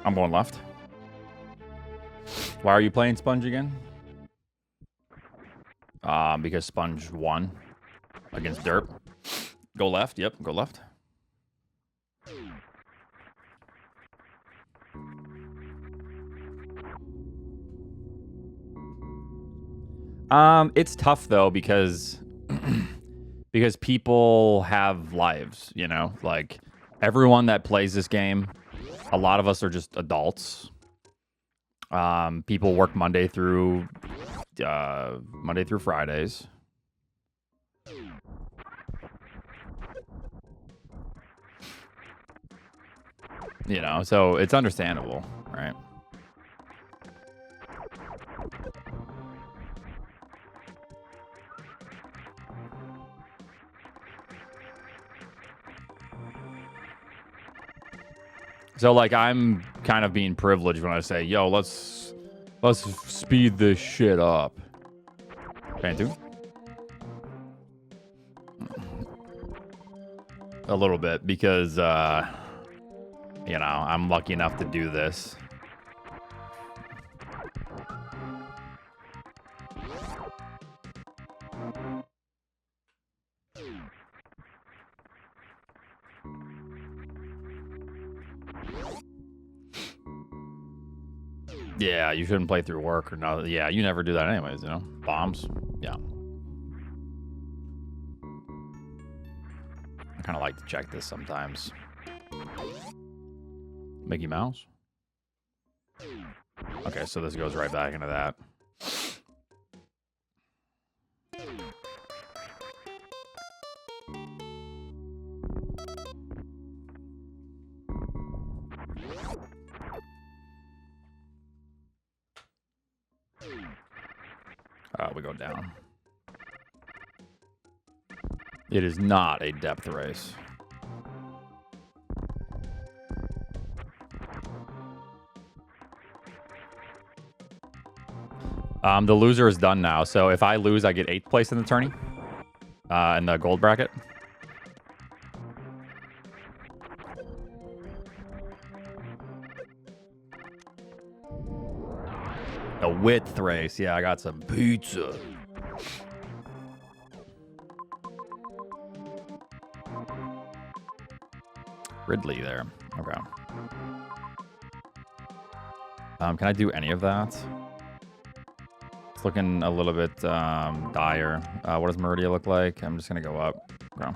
I'm going left. Why are you playing Sponge again? Because Sponge won against Derp. Go left. Yep, go left. It's tough though because because people have lives, you know, like everyone that plays this game, a lot of us are just adults. People work Monday through Fridays. You know, so it's understandable, right? So like I'm kind of being privileged when I say, yo, let's speed this shit up. Phantoon? A little bit because you know, I'm lucky enough to do this. Yeah, you shouldn't play through work or no. Yeah, you never do that anyways, you know? Bombs. Yeah. I kind of like to check this sometimes. Mickey Mouse? Okay, so this goes right back into that. We go down. It is not a depth race. The loser is done now. So if I lose, I get 8th place in the tourney. In the gold bracket. A width race. Yeah, I got some pizza. Ridley there. Okay. Can I do any of that? It's looking a little bit dire. What does Meridia look like? I'm just going to go up. Okay.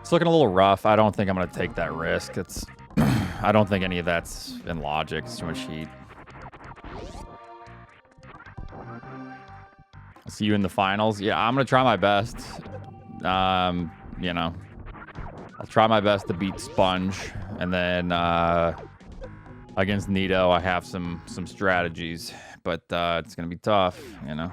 It's looking a little rough. I don't think I'm going to take that risk. It's I don't think any of that's in logic. It's too much heat. I'll see you in the finals. Yeah, I'm going to try my best. You know, I'll try my best to beat Sponge. And then against Nito, I have some strategies. But it's going to be tough, you know.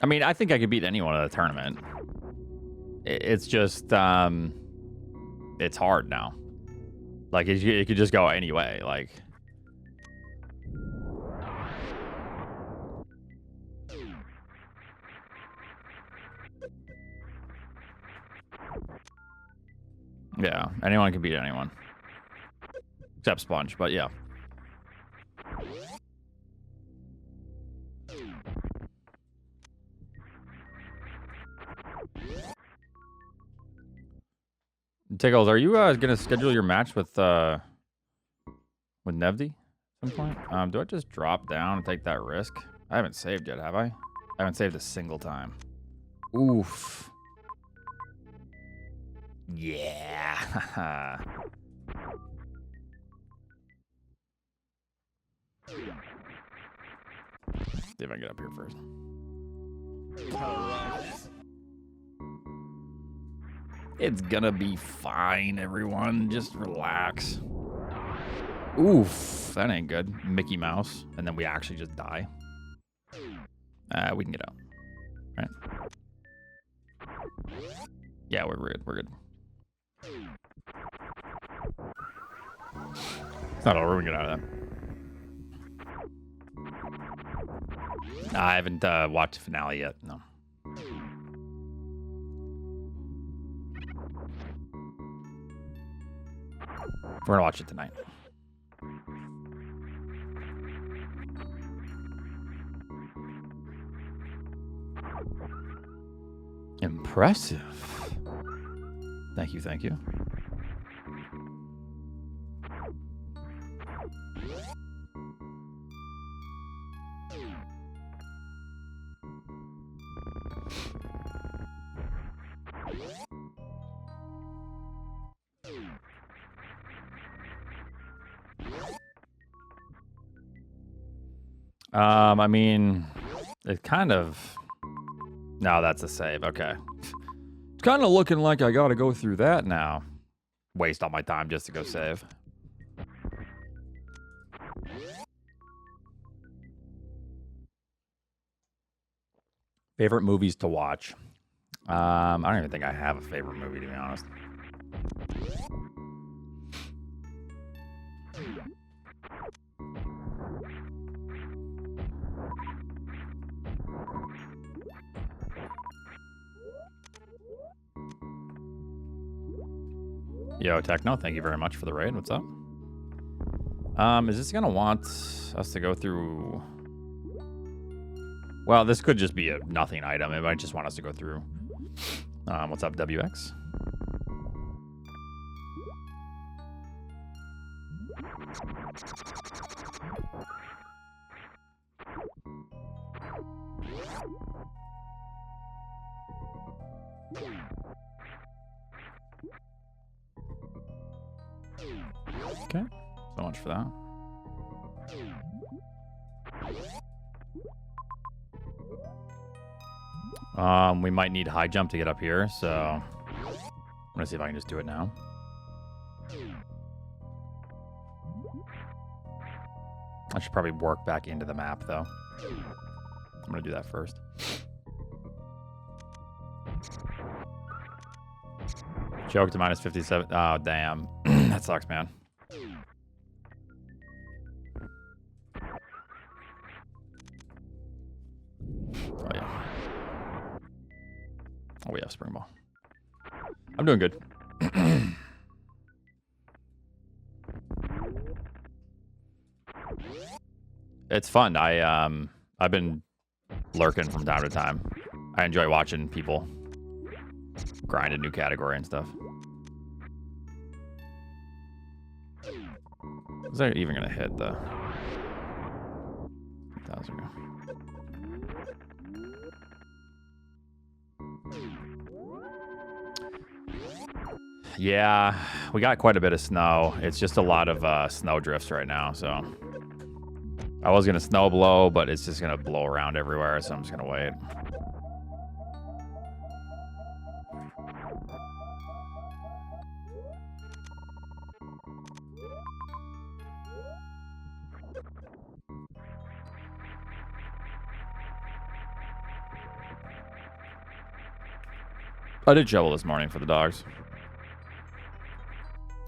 I mean, I think I could beat anyone in the tournament. It's just, it's hard now. Like, it could just go any way, like... Yeah, anyone can beat anyone. Except Sponge, but yeah. Tickles, are you gonna schedule your match with Nevdi at some point? Do I just drop down and take that risk? I haven't saved yet, have I? I haven't saved a single time. Oof. Yeah. See if I can get up here first. It's gonna be fine, everyone. Just relax. Oof, that ain't good. Mickey Mouse. And then we actually just die. We can get out. Right? Yeah, we're good. We're good. It's not over. We can get out of that. I haven't watched the finale yet. No. We're gonna watch it tonight. Impressive. Thank you, thank you. I mean, it kind of... No, that's a save. Okay. It's kind of looking like I gotta go through that now. Waste all my time just to go save. Favorite movies to watch? I don't even think I have a favorite movie, to be honest. Yo, Techno, thank you very much for the raid. What's up? Is this gonna want us to go through... Well, this could just be a nothing item. It might just want us to go through. What's up, WX? Okay, so much for that. We might need high jump to get up here, so I'm gonna see if I can just do it now. I should probably work back into the map, though. I'm gonna do that first. Joke to minus 57. Oh, damn. That sucks, man. Oh, yeah. Oh, we have Spring Ball. I'm doing good. It's fun. I've been lurking from time to time. I enjoy watching people grind a new category and stuff. Is that even gonna hit the 1,000? Yeah, we got quite a bit of snow. It's just a lot of snow drifts right now, so I was gonna snow blow, but it's just gonna blow around everywhere, so I'm just gonna wait. I did shovel this morning for the dogs.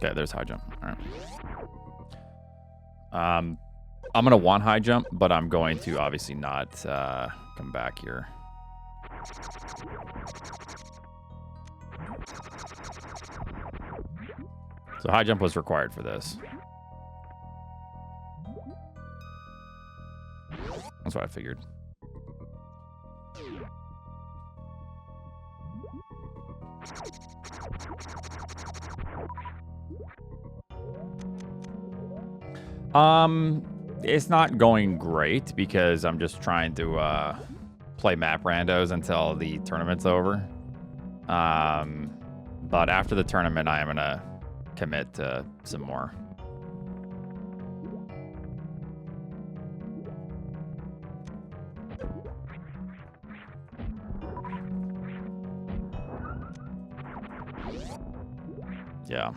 Okay, there's high jump. All right. I'm gonna want high jump, but I'm going to obviously not come back here. So high jump was required for this. That's what I figured. It's not going great because I'm just trying to play map randos until the tournament's over. But after the tournament, I am gonna commit to some more. Yeah,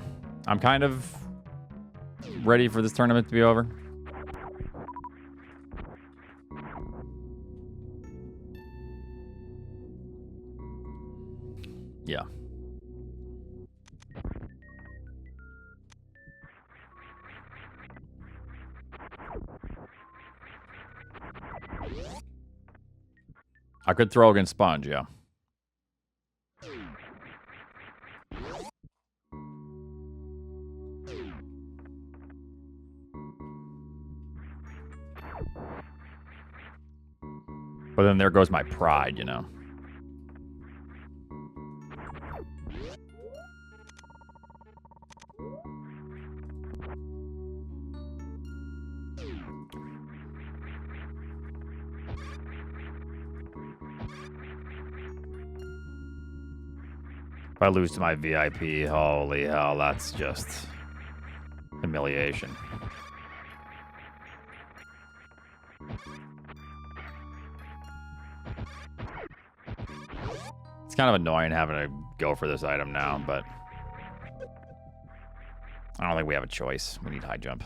I'm kind of ready for this tournament to be over. Yeah. I could throw against Sponge, yeah. But then there goes my pride, you know. If I lose to my VIP, holy hell, that's just humiliation. It's kind of annoying having to go for this item now, but I don't think we have a choice. We need high jump.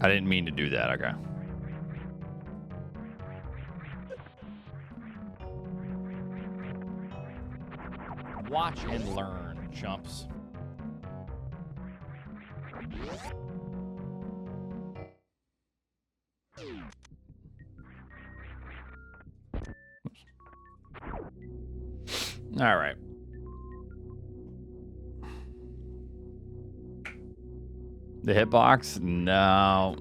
I didn't mean to do that, okay. Watch and learn, chumps. All right. The hitbox? No.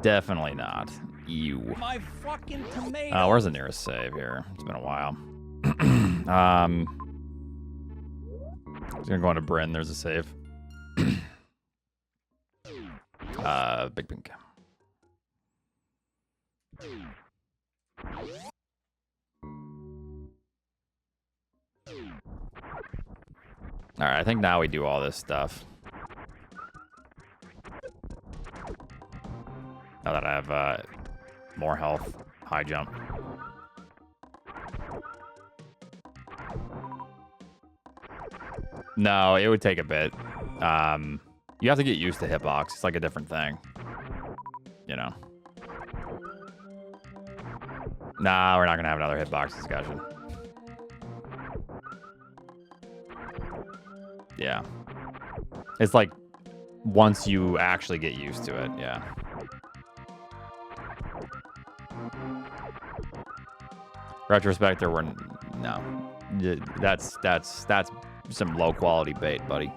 Definitely not. Ew. My fucking tomato. Where's the nearest save here? It's been a while. Just gonna go into Bryn. There's a save. Big Pink. All right, I think now we do all this stuff. Now that I have more health, high jump. No, it would take a bit. You have to get used to hitbox. It's like a different thing. You know. Nah, we're not gonna have another hitbox discussion. Yeah. It's like once you actually get used to it, yeah. Retrospect, there were no. That's some low quality bait, buddy.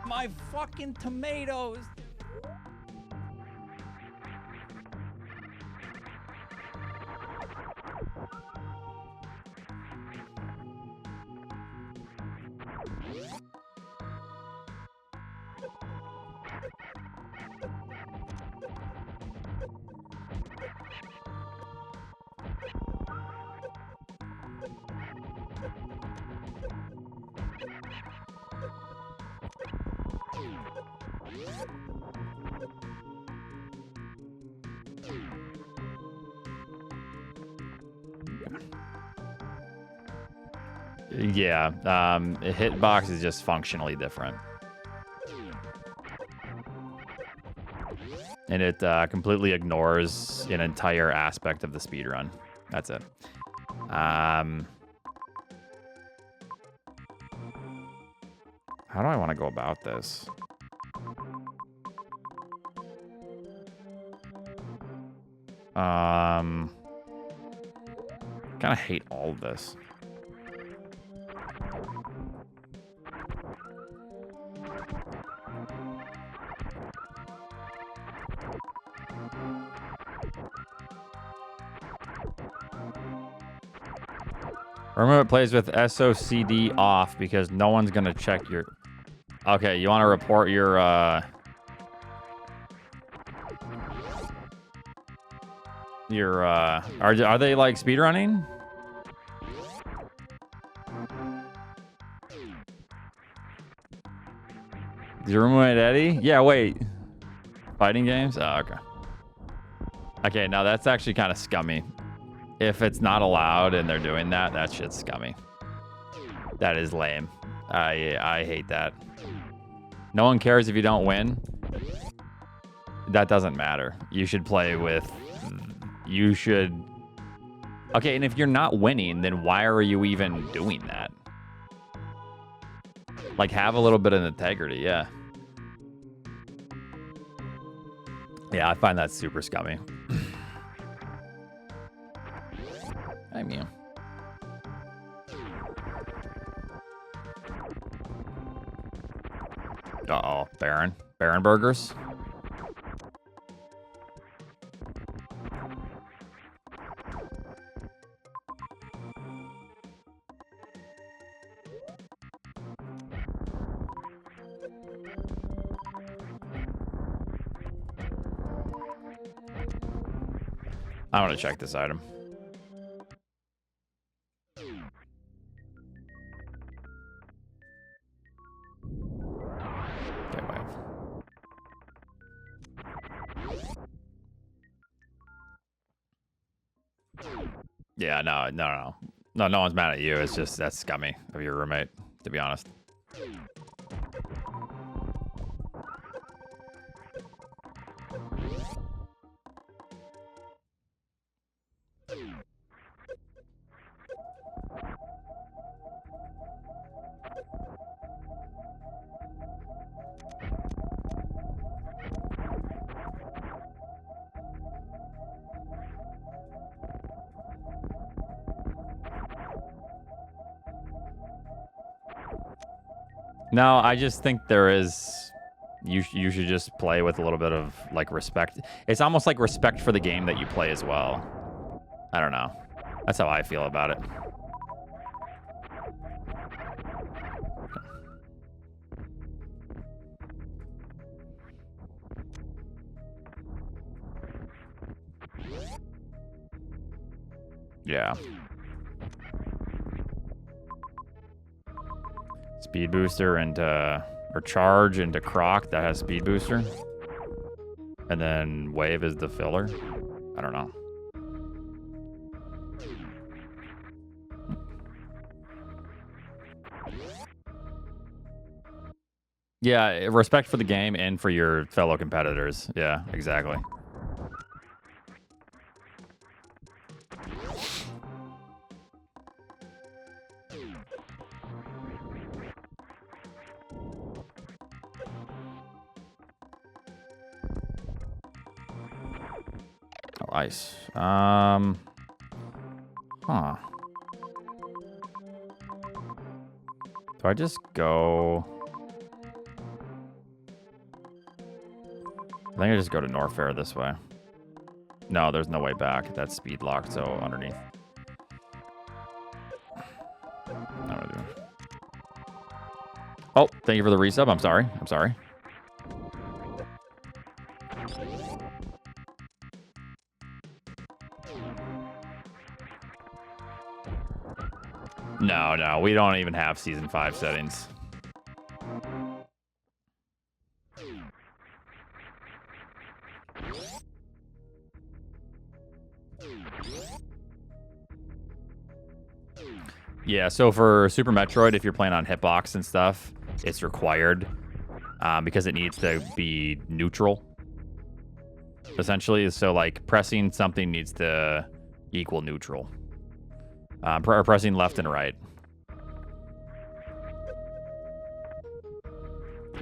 My fucking tomatoes. Yeah, a hitbox is just functionally different. And it completely ignores an entire aspect of the speedrun. That's it. How do I want to go about this? Kind of hate all of this. Remember, it plays with SOCD off because no one's gonna check your. Okay, you want to report your You're are they like speedrunning? Is your roommate Eddie? Yeah, wait. Fighting games? Oh, okay. Okay, now that's actually kind of scummy. If it's not allowed and they're doing that, that shit's scummy. That is lame. I hate that. No one cares if you don't win. That doesn't matter. You should play with... You should... Okay, and if you're not winning, then why are you even doing that? Like, have a little bit of integrity, yeah. Yeah, I find that super scummy. I mean... Uh-oh, Baron. Baron burgers? I want to check this item. Okay, wait. Yeah, no one's mad at you. It's just that's scummy of your roommate, to be honest. No, I just think there is... You should just play with a little bit of, like, respect. It's almost like respect for the game that you play as well. I don't know. That's how I feel about it. Yeah. Speed booster into... Or charge into Croc that has speed booster. And then wave is the filler. I don't know. Yeah, respect for the game and for your fellow competitors. Yeah, exactly. Oh, ice. Huh. Do I just go... I think I just go to Norfair this way. No, there's no way back. That's speed locked, so underneath. Oh, thank you for the resub. I'm sorry. I'm sorry. No, we don't even have Season 5 settings. Yeah, so for Super Metroid, if you're playing on hitbox and stuff, it's required because it needs to be neutral, essentially. So, like, pressing something needs to equal neutral. Pressing left and right.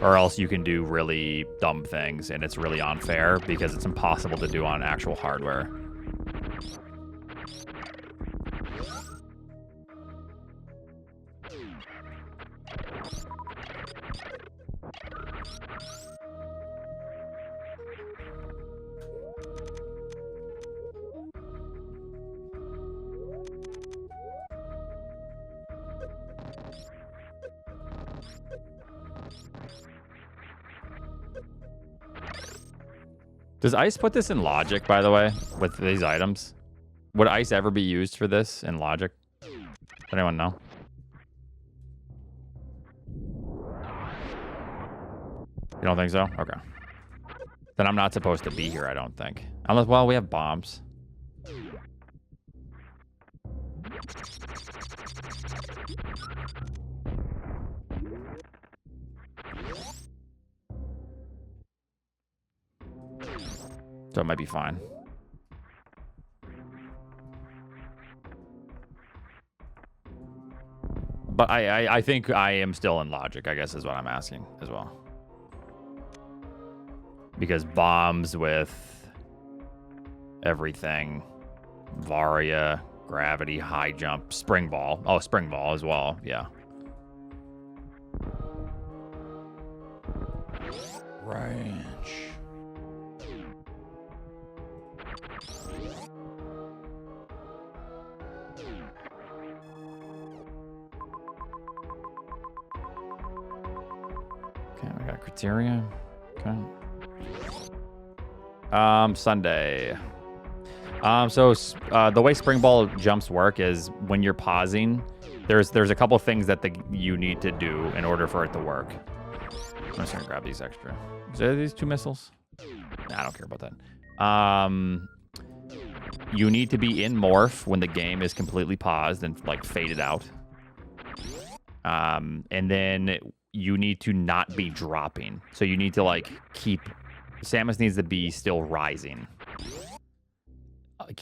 Or else you can do really dumb things, and it's really unfair because it's impossible to do on actual hardware. Does ice put this in logic, by the way, with these items? Would ice ever be used for this in logic? Does anyone know? You don't think so? Okay. Then I'm not supposed to be here, I don't think. Unless, well, we have bombs. So it might be fine. But I think I am still in logic, I guess is what I'm asking as well. Because bombs with everything. Varia, gravity, high jump, spring ball. Oh, spring ball as well, yeah. Ranch. Okay, we got Crateria. Okay. Sunday. So the way spring ball jumps work is when you're pausing, there's a couple things that you need to do in order for it to work. I'm just gonna grab these extra. Is there these 2 missiles? Nah, I don't care about that. You need to be in morph when the game is completely paused and like faded out. And then you need to not be dropping. So you need to like keep. Samus needs to be still rising.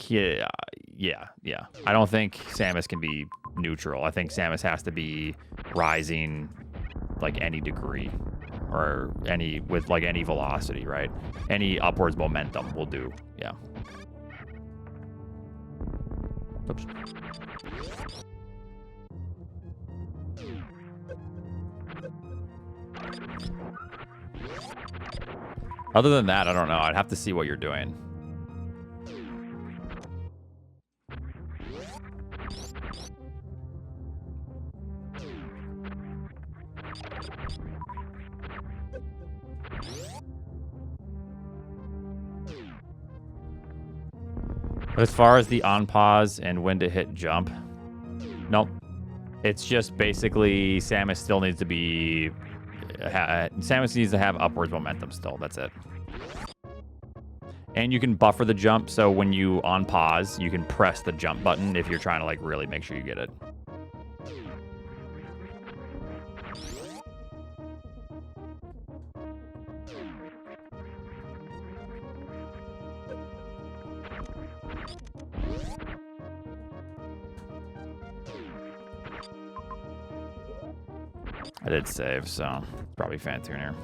Yeah. I don't think Samus can be neutral. I think Samus has to be rising like any degree or with like any velocity, right? Any upwards momentum will do. Yeah. Oops. Other than that, I don't know. I'd have to see what you're doing. But as far as the on pause and when to hit jump, nope. It's just basically Samus still needs to be... Samus needs to have upwards momentum still. That's it. And you can buffer the jump, so when you on pause, you can press the jump button if you're trying to like really make sure you get it. I did save, so probably Phantoon here.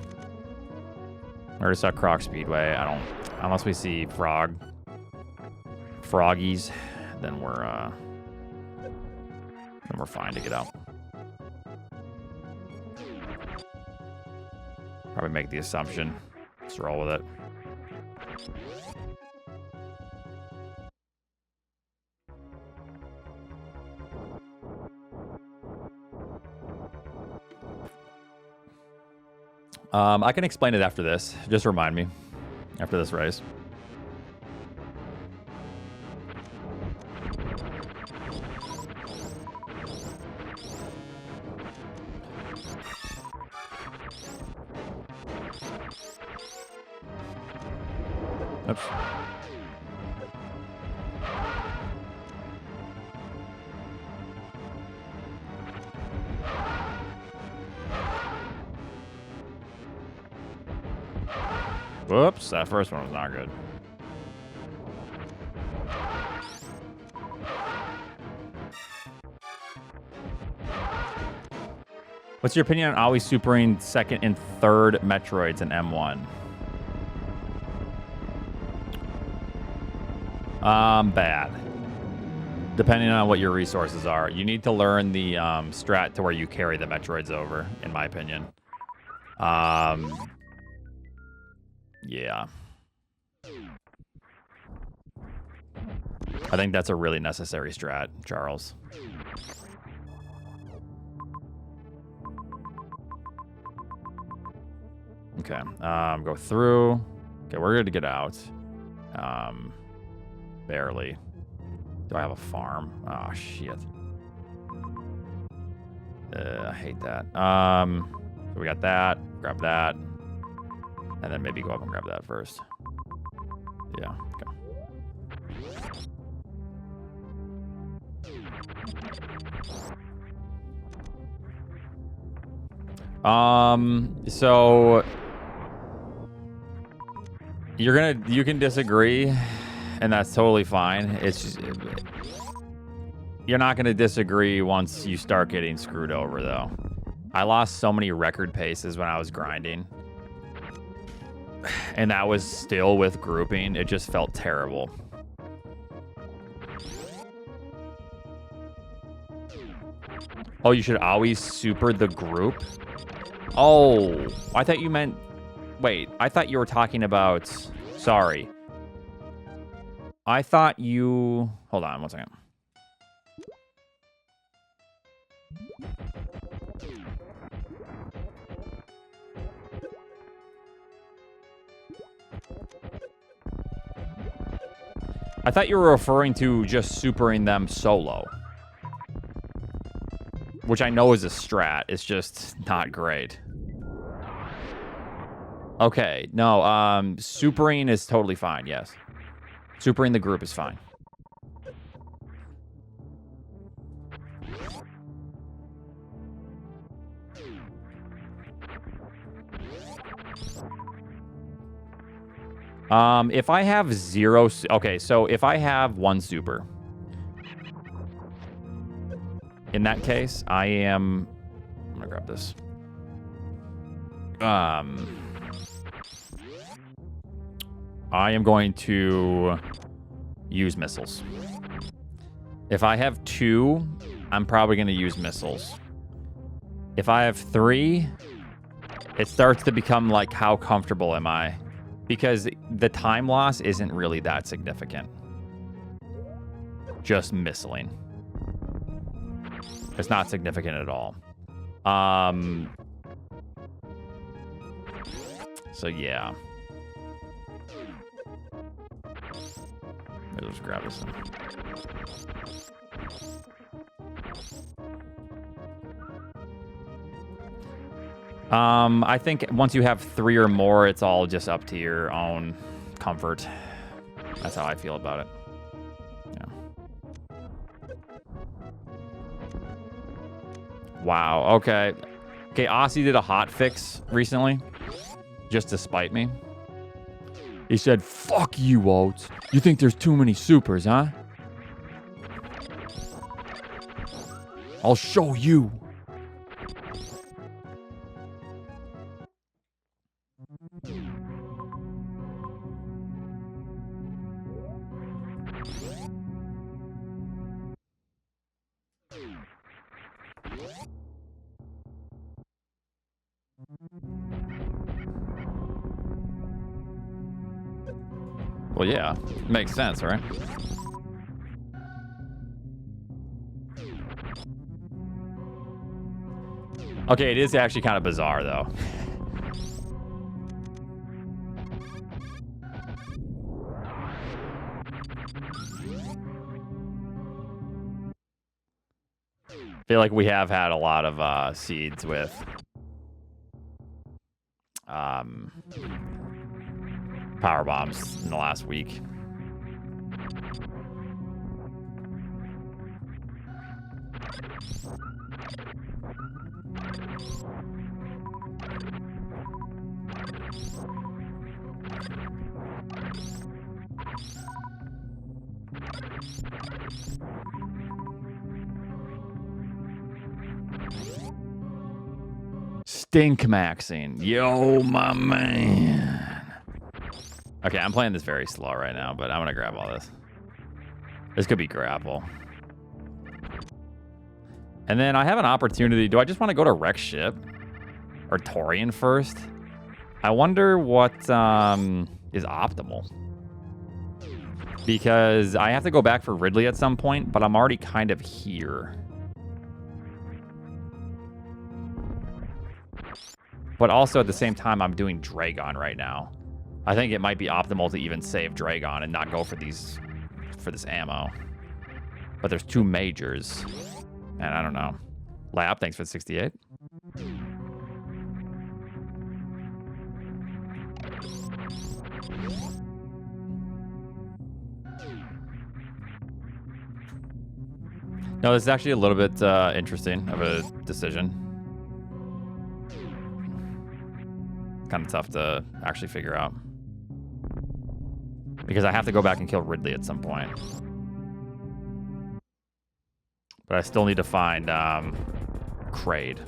I already saw Croc Speedway. I don't, unless we see froggies, then we're fine to get out. Probably make the assumption. Let's roll with it. I can explain it after this. Just remind me after this race. Oops. Whoops, that first one was not good. What's your opinion on always supering second and third Metroids in M1? Bad. Depending on what your resources are. You need to learn the strat to where you carry the Metroids over, in my opinion. Yeah. I think that's a really necessary strat, Charles. Okay. Go through. Okay, we're good to get out. Barely. Do I have a farm? Oh, shit. I hate that. So we got that. Grab that. And then maybe go up and grab that first. Yeah, okay. So you can disagree, and that's totally fine. It's just, you're not gonna disagree once you start getting screwed over, though. I lost so many record paces when I was grinding, and that was still with grouping. It just felt terrible. Oh, you should always super the group? Oh, I thought you meant... Wait, I thought you were talking about... Sorry. I thought you... Hold on one second. I thought you were referring to just supering them solo. Which I know is a strat. It's just not great. Okay. No, supering is totally fine, yes. Supering the group is fine. If I have zero... Okay, so if I have one super... In that case, I am... I'm gonna grab this. I am going to use missiles. If I have 2, I'm probably going to use missiles. If I have 3, it starts to become like, how comfortable am I? Because the time loss isn't really that significant. Just missiling. It's not significant at all. So yeah. Let's grab this one. I think once you have 3 or more, it's all just up to your own comfort. That's how I feel about it. Wow, okay. Okay, Aussie did a hot fix recently, just to spite me. He said, fuck you, Oats. You think there's too many supers, huh? I'll show you. Well, yeah, makes sense, right? Okay, it is actually kind of bizarre, though. I feel like we have had a lot of seeds with power bombs in the last week. Stink maxing. Yo, my man. Okay, I'm playing this very slow right now, but I'm going to grab all this. This could be grapple. And then I have an opportunity. Do I just want to go to Wreck Ship? Or Torian first? I wonder what is optimal. Because I have to go back for Ridley at some point, but I'm already kind of here. But also at the same time, I'm doing Dragon right now. I think it might be optimal to even save Dragon and not go for this ammo. But there's 2 majors, and I don't know. Lab, thanks for the 68. No, this is actually a little bit interesting of a decision. Kind of tough to actually figure out. Because I have to go back and kill Ridley at some point. But I still need to find Crade.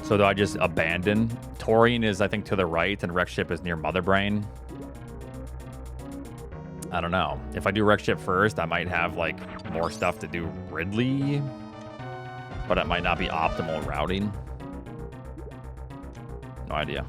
So do I just abandon? Torian is, I think, to the right, and Wreck Ship is near Mother Brain. I don't know. If I do Wreck Ship first, I might have, like, more stuff to do Ridley. But it might not be optimal routing. No idea.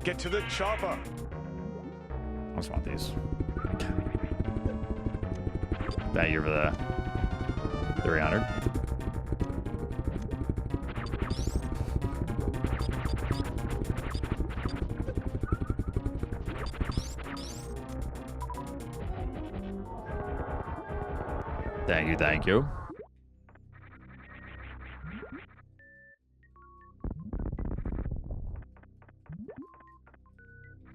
Get to the chopper. I just want these. Thank you for the 300. Thank you, thank you.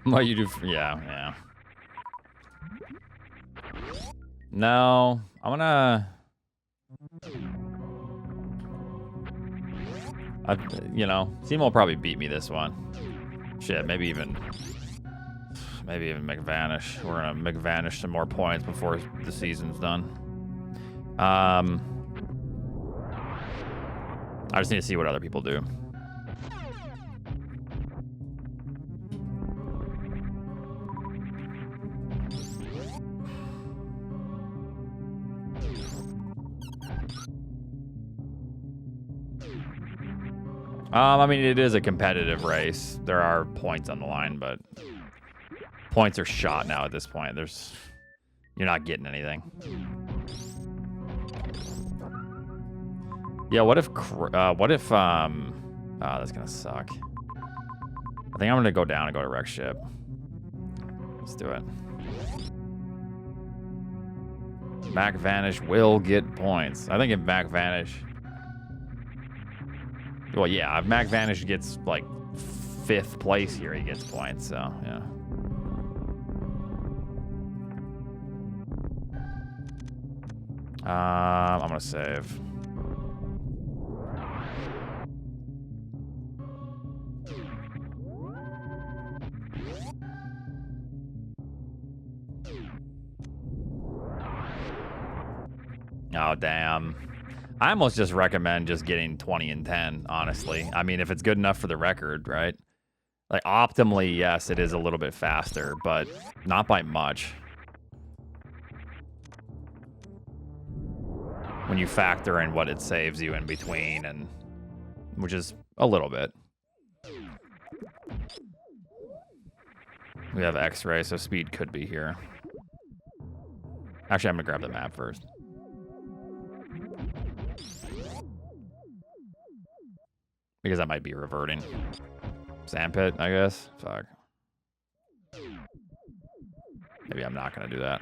What you do? Yeah. No, I'm gonna. You know, Seam will probably beat me this one. Shit, maybe even McVanish. We're gonna McVanish some more points before the season's done. I just need to see what other people do. I mean, it is a competitive race. There are points on the line, but points are shot now at this point. You're not getting anything. Yeah, what if, oh, that's gonna suck. I think I'm gonna go down and go to Wreck Ship. Let's do it. McVanish will get points. I think if McVanish, well, yeah, if McVanish gets like 5th place here, he gets points, so yeah. I'm gonna save. Oh, damn. I almost just recommend just getting 20 and 10, honestly. I mean, if it's good enough for the record, right? Like, optimally, yes, it is a little bit faster, but not by much. When you factor in what it saves you in between, and which is a little bit. We have X-ray, so speed could be here. Actually, I'm gonna grab the map first. Because I might be reverting. Sandpit, I guess. Fuck. Maybe I'm not gonna do that.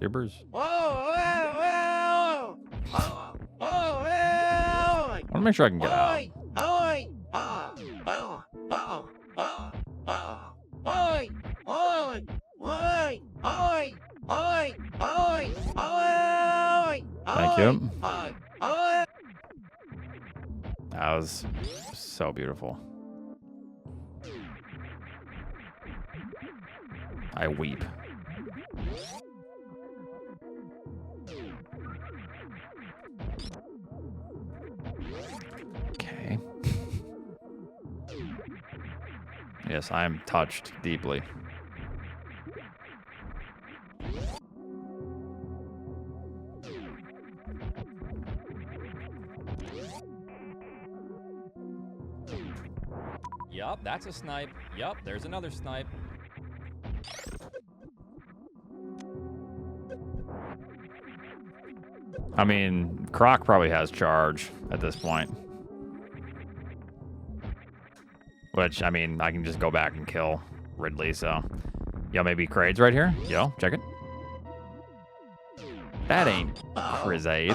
Zippers. Whoa, whoa, whoa. Oh, I want to make sure I can get out. Thank you. That was so beautiful. I weep. Yes, I am touched deeply. Yup, that's a snipe. Yup, there's another snipe. I mean, Croc probably has charge at this point. Which, I mean, I can just go back and kill Ridley, so... Yo, maybe Crate's right here? Yo, check it. That ain't Crizade.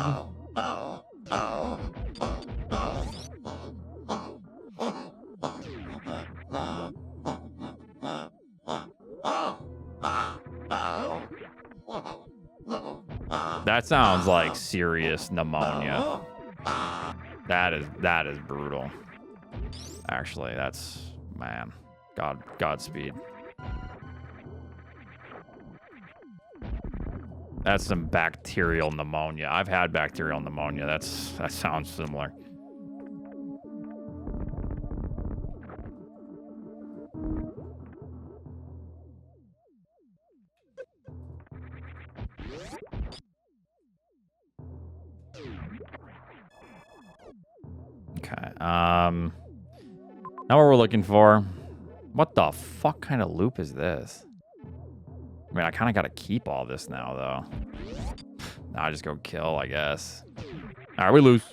That sounds like serious pneumonia. That is brutal. Actually, that's, man, Godspeed. That's some bacterial pneumonia. I've had bacterial pneumonia. That sounds similar. Okay. Now what we're looking for. What the fuck kind of loop is this? I mean, I kind of got to keep all this now, though. Now I just go kill, I guess. All right, we lose.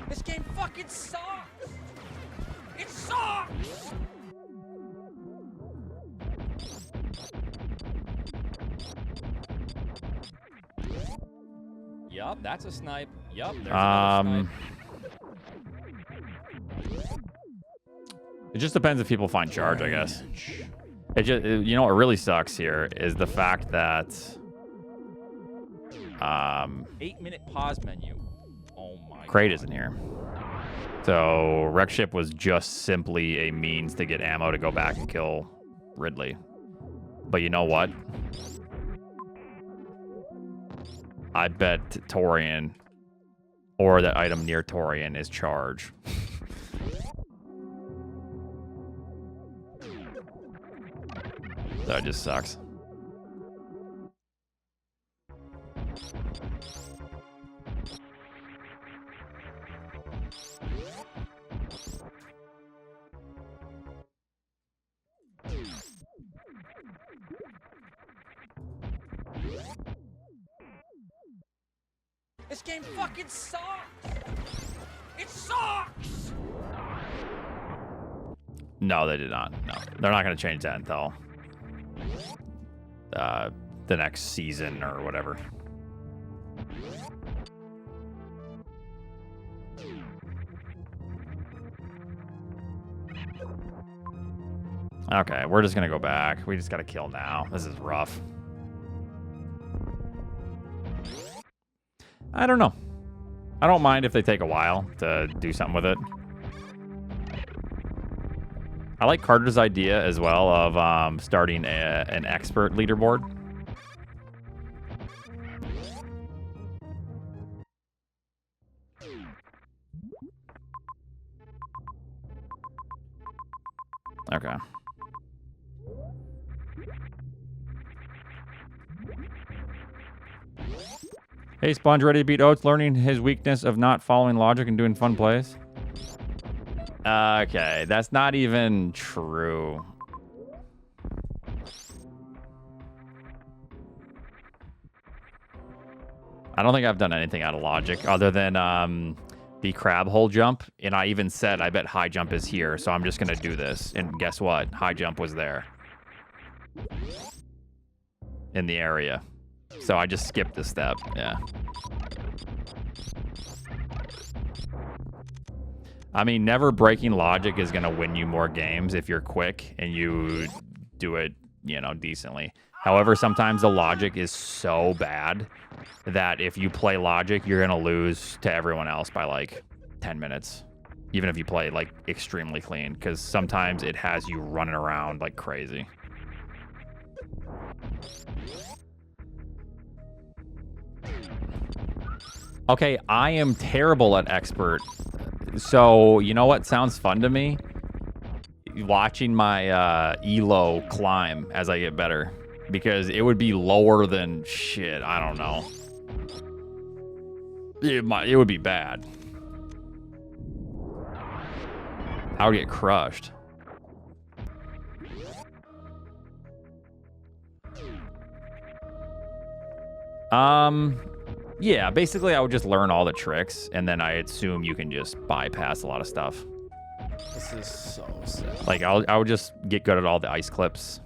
This game fucking sucks! It sucks! Yup, that's a snipe. Yup, there's another snipe. It just depends if people find charge, I guess. It just, you know what really sucks here is the fact that 8-minute pause menu. Oh my Crate God. isn't here. So Wreck Ship was just simply a means to get ammo to go back and kill Ridley. But you know what? I bet Torian or that item near Torian is charge. That just sucks. This game fucking sucks! It sucks! No, they did not. No, they're not going to change that until the next season or whatever. Okay, we're just going to go back. We just got to kill now. This is rough. I don't know. I don't mind if they take a while to do something with it. I like Carter's idea as well of starting an expert leaderboard. Okay. Hey, Sponge, ready to beat Oats, learning his weakness of not following logic and doing fun plays? Okay, that's not even true. I don't think I've done anything out of logic other than the crab hole jump. And I even said, I bet high jump is here, so I'm just going to do this. And guess what? High jump was there. In the area. So I just skipped the step, yeah. I mean, never breaking logic is going to win you more games if you're quick and you do it, you know, decently. However, sometimes the logic is so bad that if you play logic, you're going to lose to everyone else by like 10 minutes. Even if you play like extremely clean, because sometimes it has you running around like crazy. Okay, I am terrible at expert So, you know what sounds fun to me? Watching my elo climb as I get better. Because it would be lower than shit. I don't know. It would be bad. I would get crushed. Yeah, basically I would just learn all the tricks, and then I assume you can just bypass a lot of stuff. This is so sad. Like, I would just get good at all the ice clips.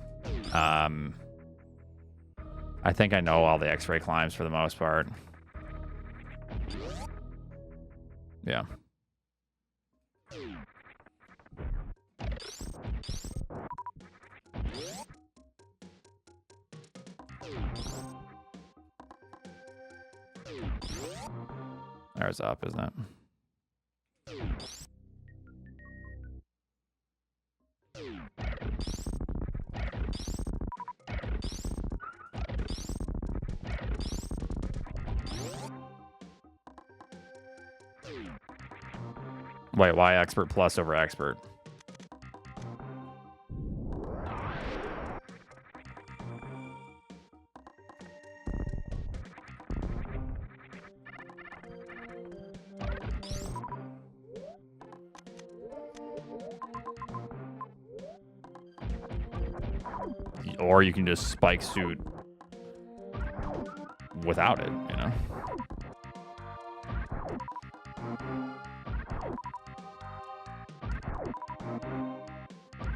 I think I know all the X-ray climbs for the most part. Yeah. There's up, isn't it? Wait, why expert plus over expert? Or you can just spike suit without it, you know?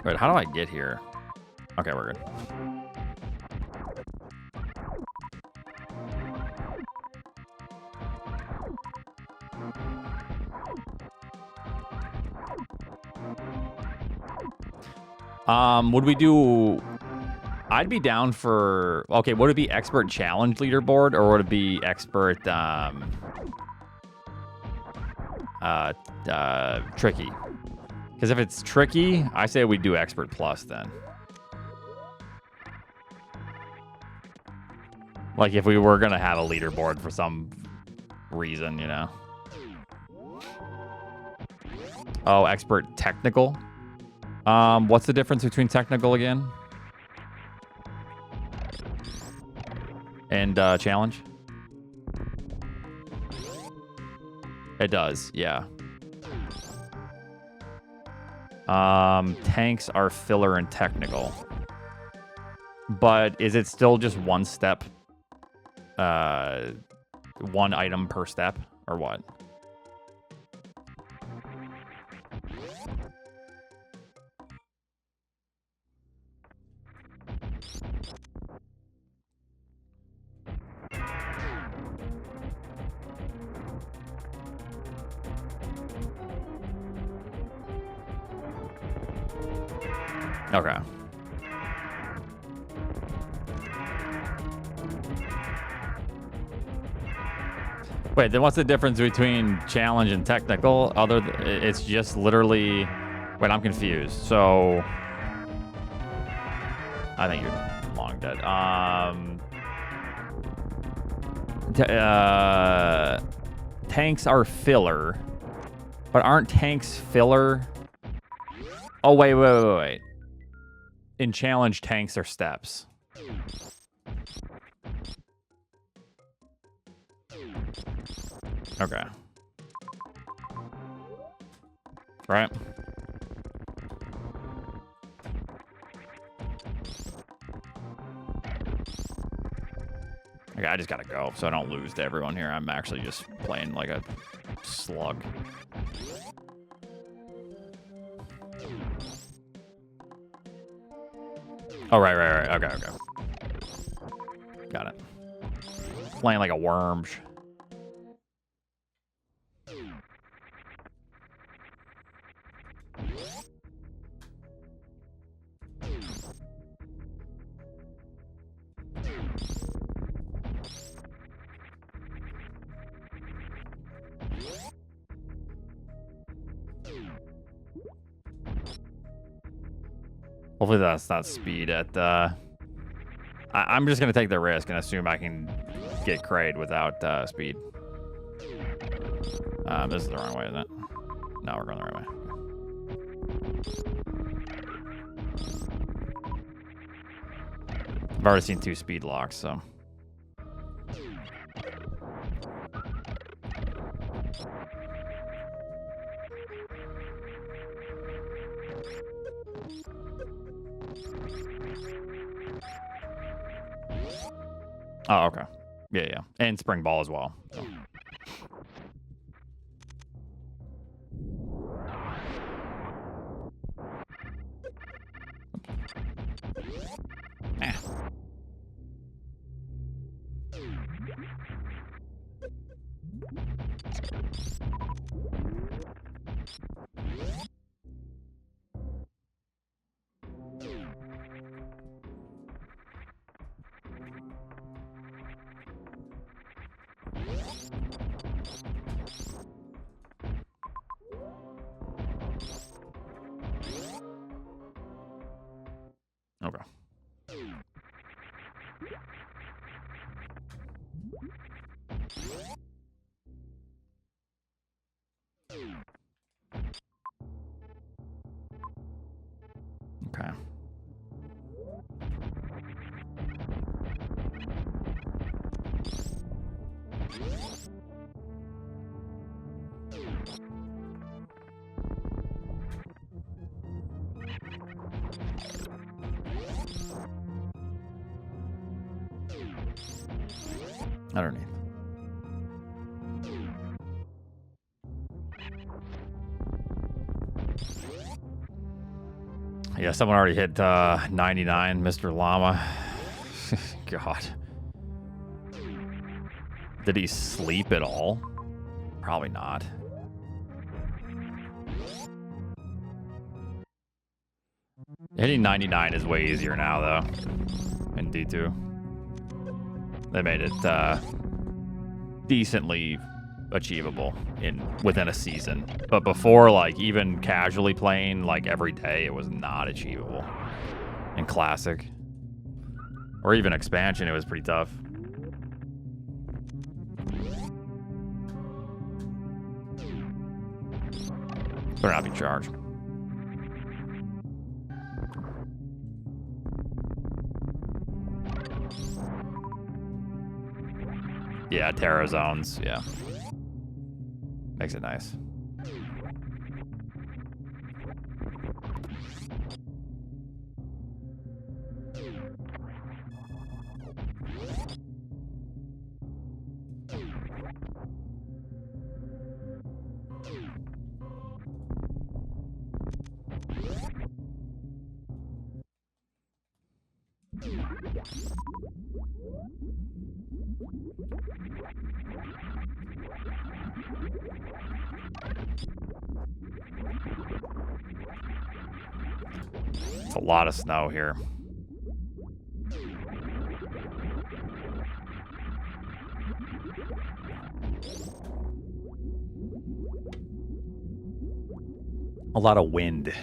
Wait, how do I get here? Okay, we're good. Would we do... I'd be down for... Okay, would it be expert challenge leaderboard, or would it be expert, tricky? Because if it's tricky, I say we do expert plus then. Like if we were going to have a leaderboard for some reason, you know. Oh, expert technical. What's the difference between technical again? And challenge? It does, yeah. Tanks are filler and technical. But is it still just one step? One item per step? Or what? Okay. Wait, then what's the difference between challenge and technical? It's just literally... Wait, I'm confused. So... I think you're long dead. Tanks are filler. But aren't tanks filler? Oh, wait. In challenge, tanks are steps. Okay. Right. Okay, I just gotta go so I don't lose to everyone here. I'm actually just playing like a slug. Oh, right. Okay. Got it. Playing like a worm. Hopefully that's not speed at I'm just gonna take the risk and assume I can get Crate without speed. This is the wrong way, isn't it? No, we're going the right way. I've already seen 2 speed locks, so. Oh, okay. Yeah, yeah. And spring ball as well. So. Eh. Okay. Okay. Underneath. Yeah, someone already hit 99, Mr. Llama. God. Did he sleep at all? Probably not. Hitting 99 is way easier now, though. In D2. They made it decently achievable within a season. But before, like, even casually playing, like, every day, it was not achievable. In Classic. Or even Expansion, it was pretty tough. Better not be charged. Yeah, Terra zones, yeah. Makes it nice. It's a lot of snow here. A lot of wind.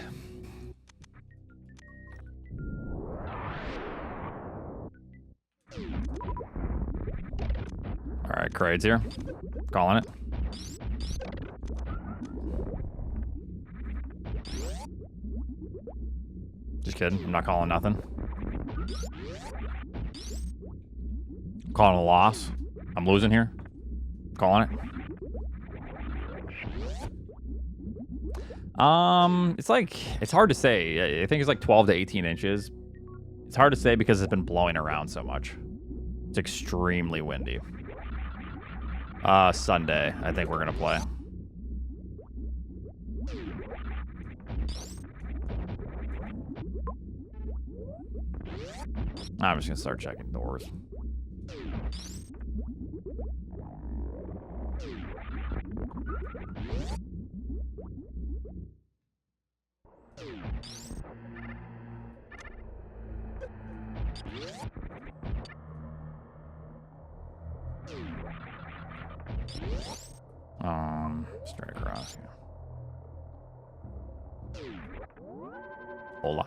All right, Crate's here. Calling it. Just kidding. I'm not calling nothing. I'm calling a loss. I'm losing here. Calling it. It's like, it's hard to say. I think it's like 12 to 18 inches. It's hard to say because it's been blowing around so much. It's extremely windy. Sunday, I think we're gonna play. I'm just gonna start checking doors. Straight across here. Hola.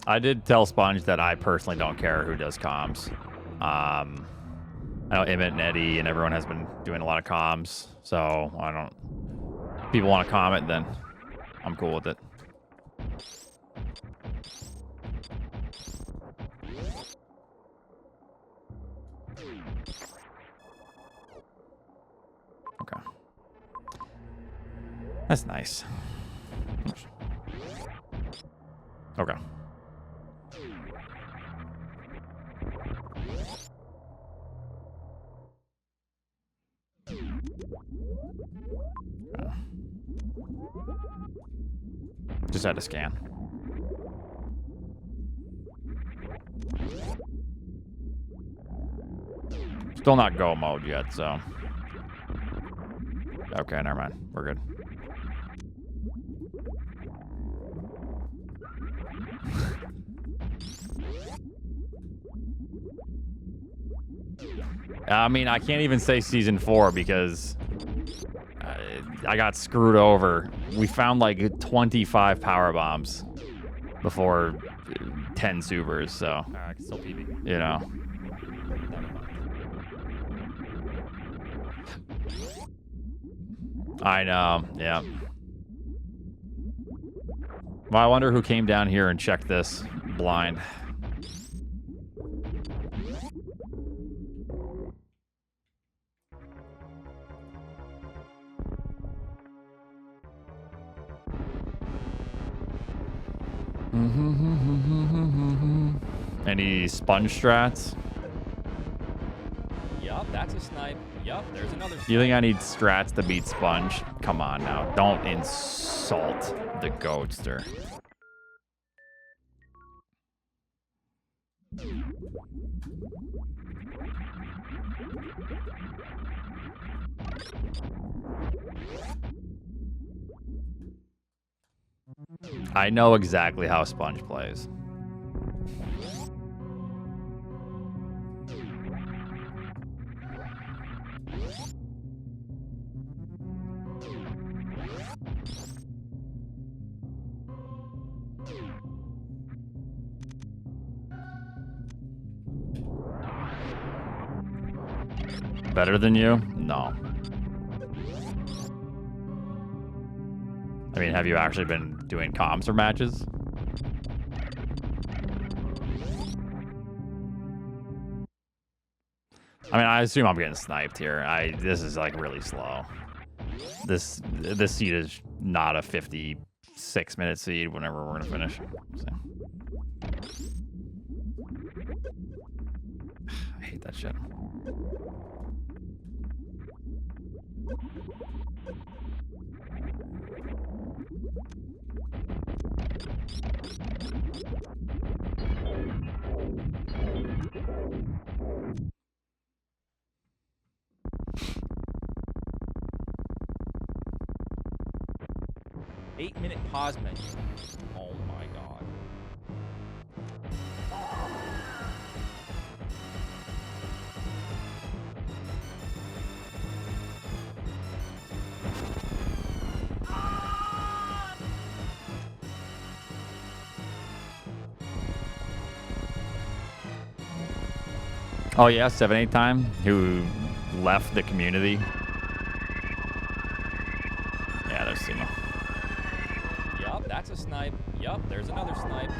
I did tell Sponge that I personally don't care who does comms. I know Emmett and Eddie and everyone has been doing a lot of comms, so I don't. If people want to comment, then I'm cool with it. Okay. That's nice. Oops. Okay. Just had to scan. Still not go mode yet, so. Okay, never mind. We're good. I mean, I can't even say season 4 because I got screwed over. We found like 25 power bombs before 10 supers, so I can still PB. you know. I know, yeah. Well, I wonder who came down here and checked this blind. Any sponge strats? Yup, that's a snipe. Yup, there's another snipe. You think I need strats to beat sponge? Come on now. Don't insult the goatster. I know exactly how Sponge plays. Better than you? No. I mean, have you actually been doing comms for matches? I mean, I assume I'm getting sniped here. This is like really slow. This seed is not a 56-minute seed whenever we're gonna finish. So. I hate that shit. Eight-minute pause menu. Oh my god. Oh yeah, 7-8 time, who left the community. Yeah, there's Simo. Yup, that's a snipe. Yup, there's another snipe.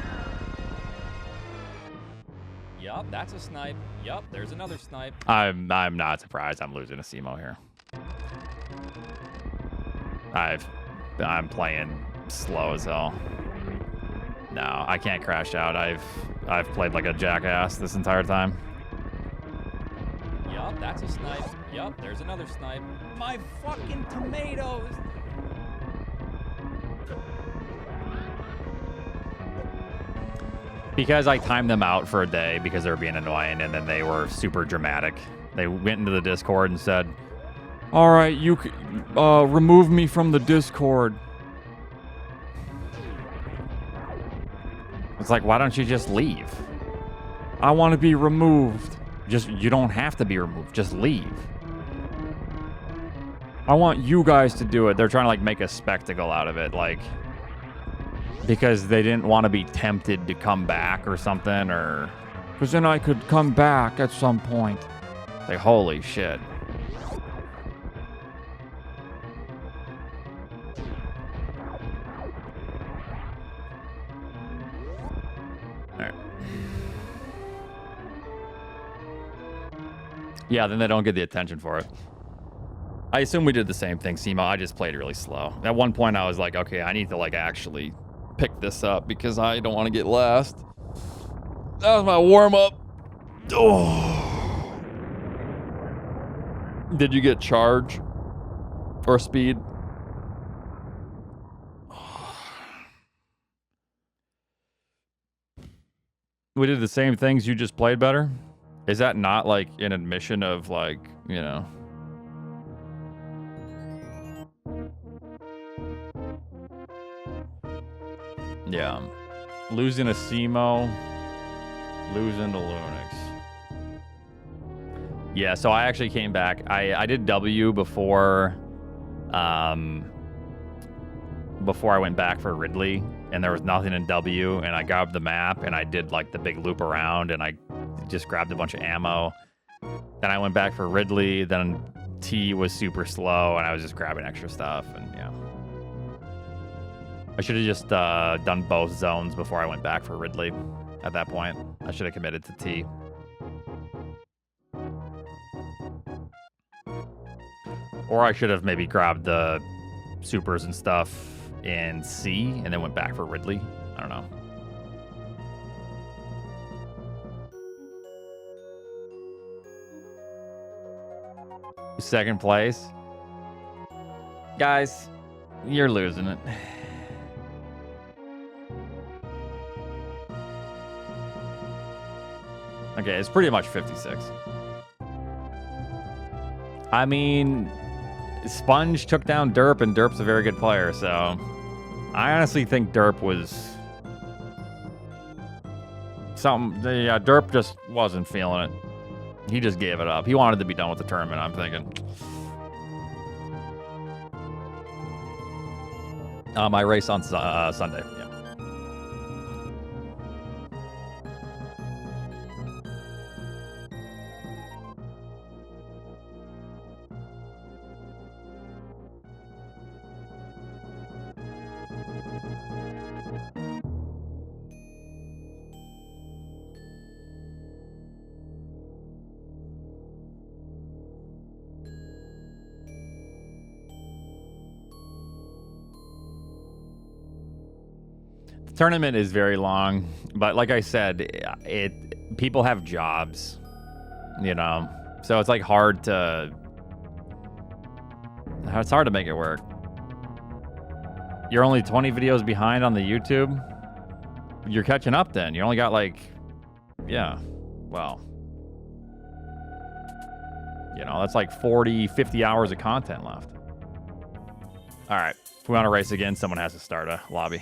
Yup, that's a snipe. Yup, there's another snipe. I'm not surprised I'm losing a Simo here. I'm playing slow as hell. No, I can't crash out. I've played like a jackass this entire time. Yup, that's a snipe. Yup, there's another snipe. My fucking tomatoes! Because I timed them out for a day because they were being annoying, and then they were super dramatic. They went into the Discord and said, "All right, you remove me from the Discord." It's like, why don't you just leave? I want to be removed. You don't have to be removed. Just leave. I want you guys to do it. They're trying to like make a spectacle out of it, like because they didn't want to be tempted to come back or something, or because then I could come back at some point. Like, holy shit. Alright. Yeah, then they don't get the attention for it. I assume we did the same thing, Simo. I just played really slow. At one point, I was like, okay, I need to, like, actually pick this up because I don't want to get last. That was my warm-up. Oh. Did you get charge or speed? We did the same things, you just played better? Is that not, like, an admission of, like, you know... Yeah. Losing a Simo, losing to Lunix. Yeah, so I actually came back. I did W before before I went back for Ridley, and there was nothing in W, and I grabbed the map, and I did like the big loop around, and I just grabbed a bunch of ammo. Then I went back for Ridley, then T was super slow, and I was just grabbing extra stuff, and yeah. I should have just done both zones before I went back for Ridley at that point. I should have committed to T. Or I should have maybe grabbed the supers and stuff in C and then went back for Ridley. I don't know. Second place. Guys, you're losing it. Okay, it's pretty much 56. I mean, Sponge took down Derp, and Derp's a very good player, so I honestly think Derp was something. Yeah, Derp just wasn't feeling it. He just gave it up. He wanted to be done with the tournament, I'm thinking. My race on Sunday. Yeah. Tournament is very long, but like I said, people have jobs, you know, so it's like it's hard to make it work. You're only 20 videos behind on the YouTube. You're catching up then. You only got like, yeah, well, you know, that's like 40, 50 hours of content left. All right, if we want to race again, someone has to start a lobby.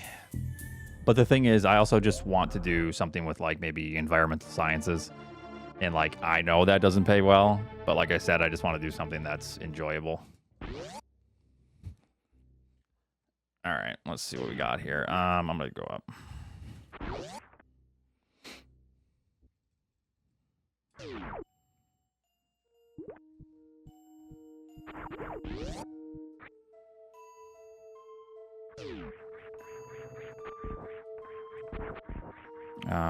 But the thing is, I also just want to do something with like maybe environmental sciences. And like, I know that doesn't pay well, but like I said, I just want to do something that's enjoyable. All right, let's see what we got here. I'm gonna go up.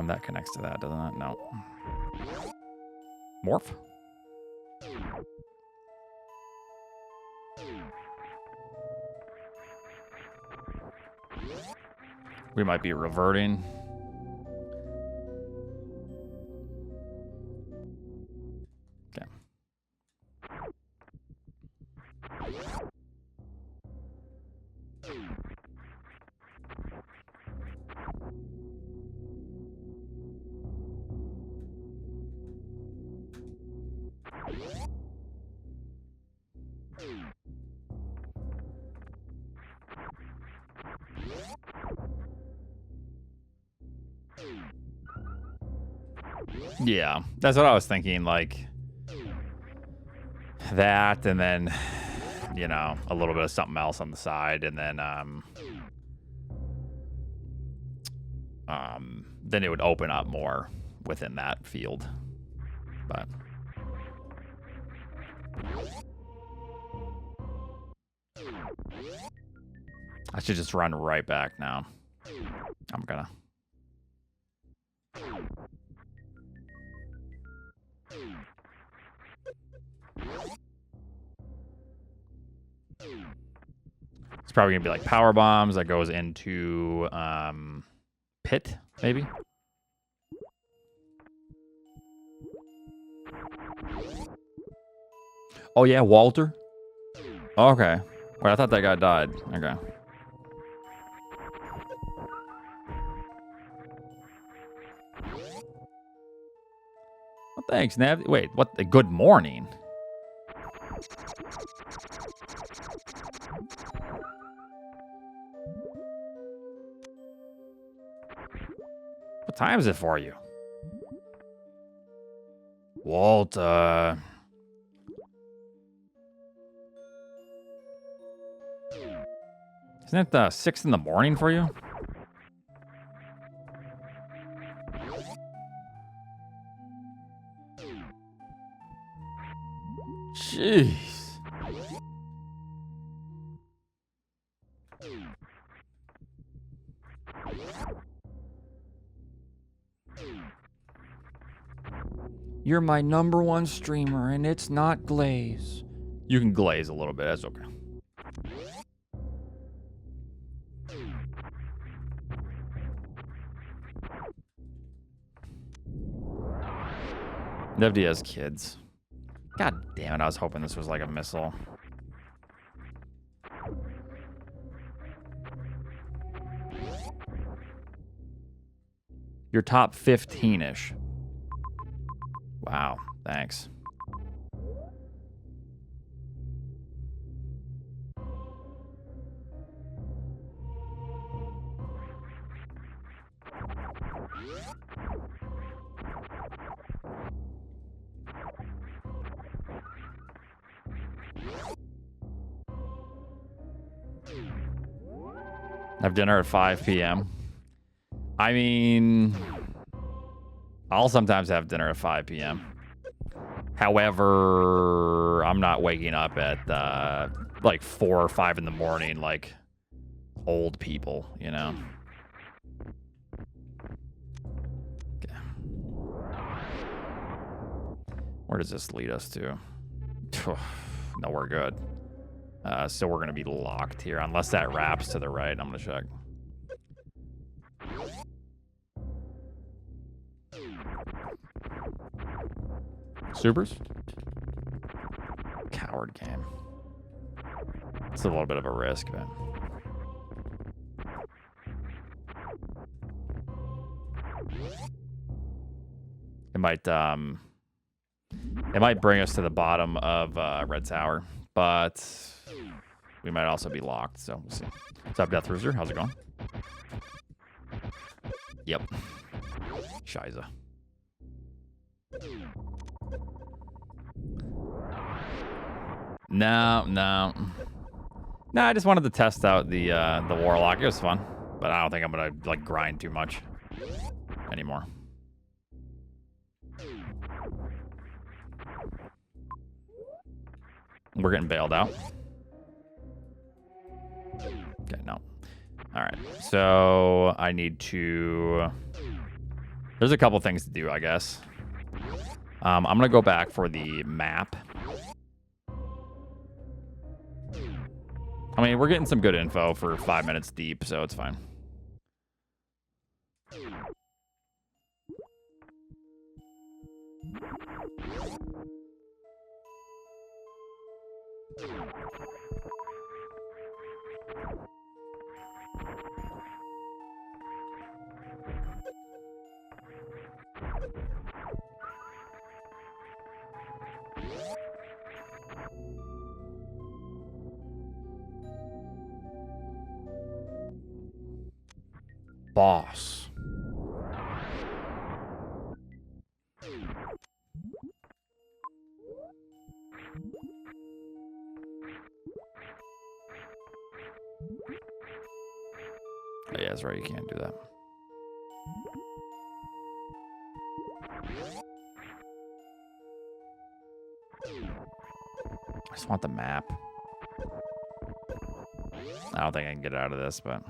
That connects to that, doesn't it? No. Morph? We might be reverting. Okay. Yeah, that's what I was thinking, like that, and then, you know, a little bit of something else on the side, and then it would open up more within that field. But I should just run right back now. I'm gonna. It's probably gonna be like power bombs that goes into pit, maybe. Oh yeah, Walter. Okay. Wait, I thought that guy died. Okay. Well, thanks, Nav. Wait, what? Good morning. What time is it for you? Walter. Isn't it 6 in the morning for you? Jeez. You're my #1 streamer, and it's not glaze. You can glaze a little bit. That's okay. Nobody has kids. God damn it, I was hoping this was like a missile. You're top 15-ish. Wow, thanks. Have dinner at 5 p.m. I mean, I'll sometimes have dinner at 5 p.m. However, I'm not waking up at like 4 or 5 in the morning like old people, you know? Okay. Where does this lead us to? No, we're good. So we're going to be locked here. Unless that wraps to the right. I'm going to check. Supers? Coward game. It's a little bit of a risk, but... It might bring us to the bottom of Red Tower, but we might also be locked, so we'll see. What's up, Death Rooster? How's it going? Yep. Shiza. No, I just wanted to test out the Warlock. It was fun, but I don't think I'm gonna like grind too much anymore. We're getting bailed out. Okay, no. All right, so I need to... There's a couple things to do, I guess. I'm going to go back for the map. I mean, we're getting some good info for 5 minutes deep, so it's fine. Boss. Oh, yeah, that's right. You can't do that. I just want the map. I don't think I can get out of this, but...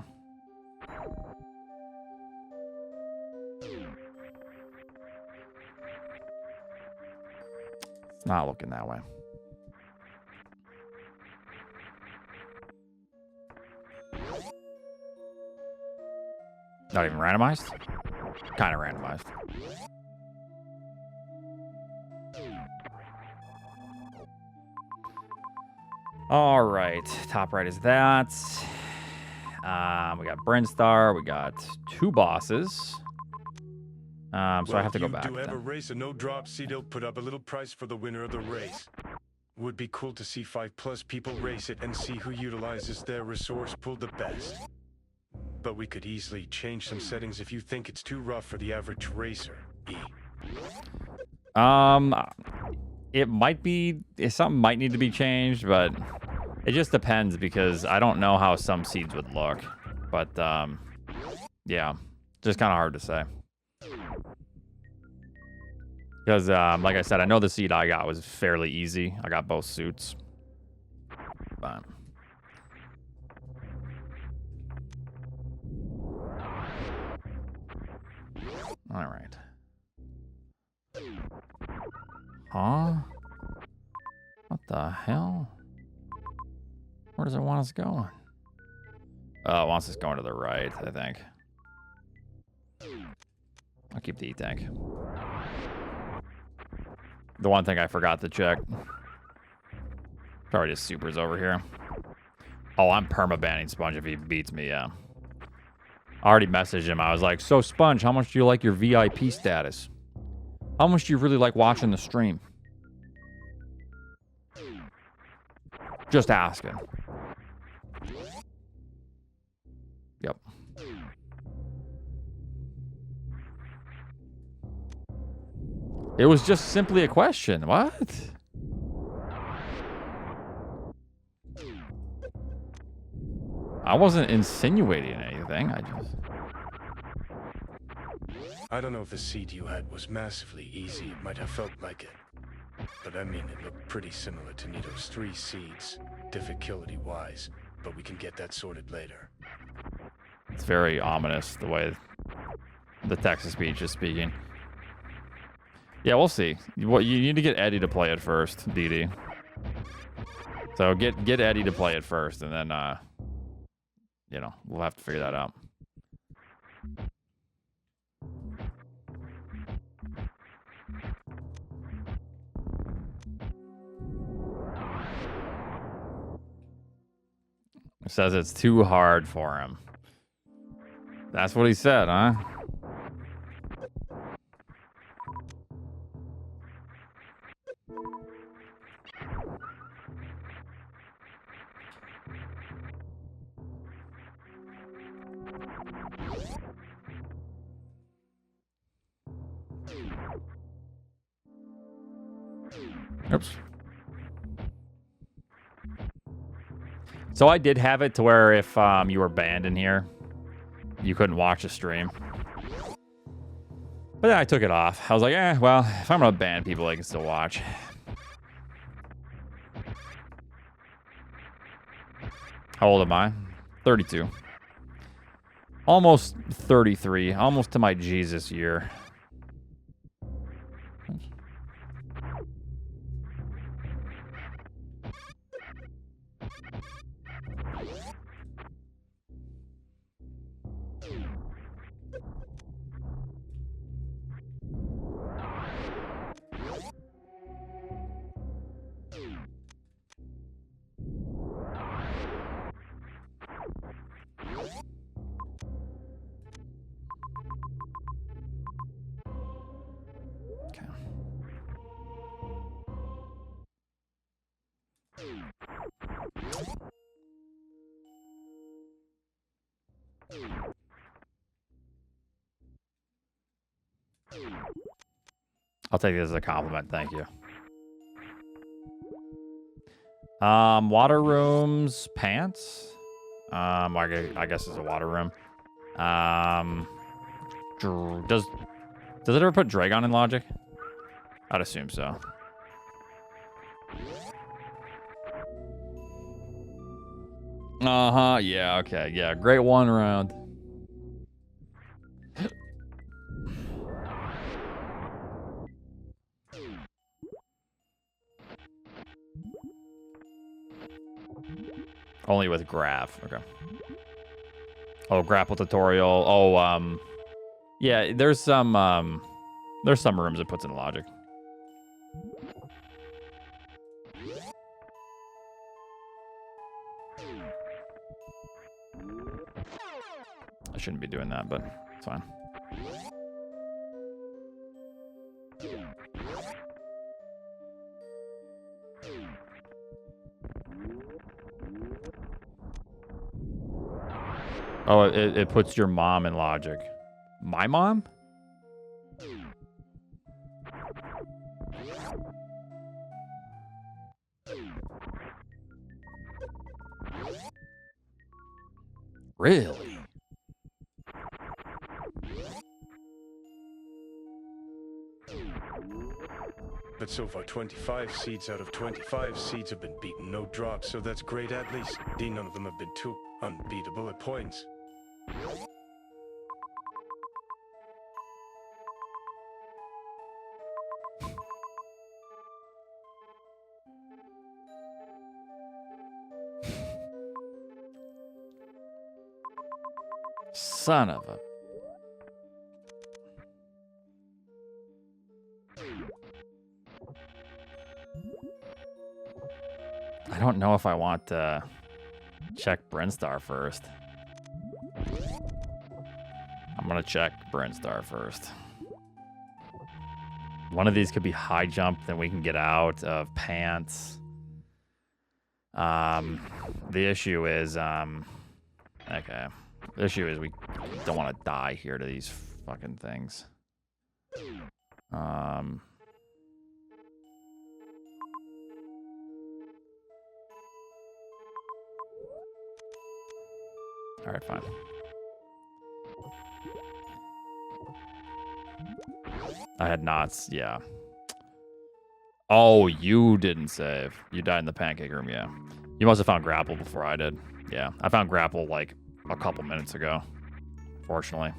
It's not looking that way. Not even randomized? Kind of randomized. All right, top right is that. We got Brinstar. We got 2 bosses. So I have to go back. Do ever race a no drop seed, they'll put up a little price for the winner of the race. Would be cool to see 5+ people race it and see who utilizes their resource pool the best. But we could easily change some settings if you think it's too rough for the average racer. It might be, something might need to be changed, but it just depends because I don't know how some seeds would look. But yeah, just kind of hard to say. Because like I said, I know the seed I got was fairly easy. I got both suits. But all right. Huh? What the hell? Where does it want us going? Oh, it wants us going to the right, I think. I'll keep the E-tank. The one thing I forgot to check. Probably just supers over here. Oh, I'm perma-banning Sponge if he beats me, yeah. I already messaged him. I was like, so Sponge, how much do you like your VIP status? How much do you really like watching the stream? Just asking. Yep. It was just simply a question. What? I wasn't insinuating anything. I don't know if the seed you had was massively easy. It might have felt like it. But I mean, it looked pretty similar to Nito's 3 seeds, difficulty-wise. But we can get that sorted later. It's very ominous, the way the text-to-speech is speaking. Yeah, we'll see. You need to get Eddie to play it first, DD. So get Eddie to play it first, and then, you know, we'll have to figure that out. It says it's too hard for him. That's what he said, huh? Oops. So I did have it to where if you were banned in here, you couldn't watch the stream. But then I took it off. I was like, well, if I'm going to ban people, they can still watch. How old am I? 32. Almost 33. Almost to my Jesus year. I'll take this as a compliment. Thank you. Water rooms, pants. I guess it's a water room. Does it ever put Dragon in Logic? I'd assume so. Uh-huh, yeah, okay. Yeah, great one round. Only with graph. Okay. Oh, grapple tutorial. Oh, yeah, there's some rooms it puts in logic. I shouldn't be doing that, but it's fine. Oh, it puts your mom in logic. My mom? Really? But so far, 25 seeds out of 25 seeds have been beaten, no drops, so that's great at least. None of them have been too unbeatable at points. Son of a... I don't know if I want to check Brinstar first. I'm going to check Brinstar first. One of these could be high jump, then we can get out of pants. The issue is, okay. The issue is we don't want to die here to these fucking things. All right, fine. I had knots, yeah. Oh, you didn't save. You died in the pancake room, yeah. You must have found grapple before I did. Yeah, I found grapple like a couple minutes ago, fortunately.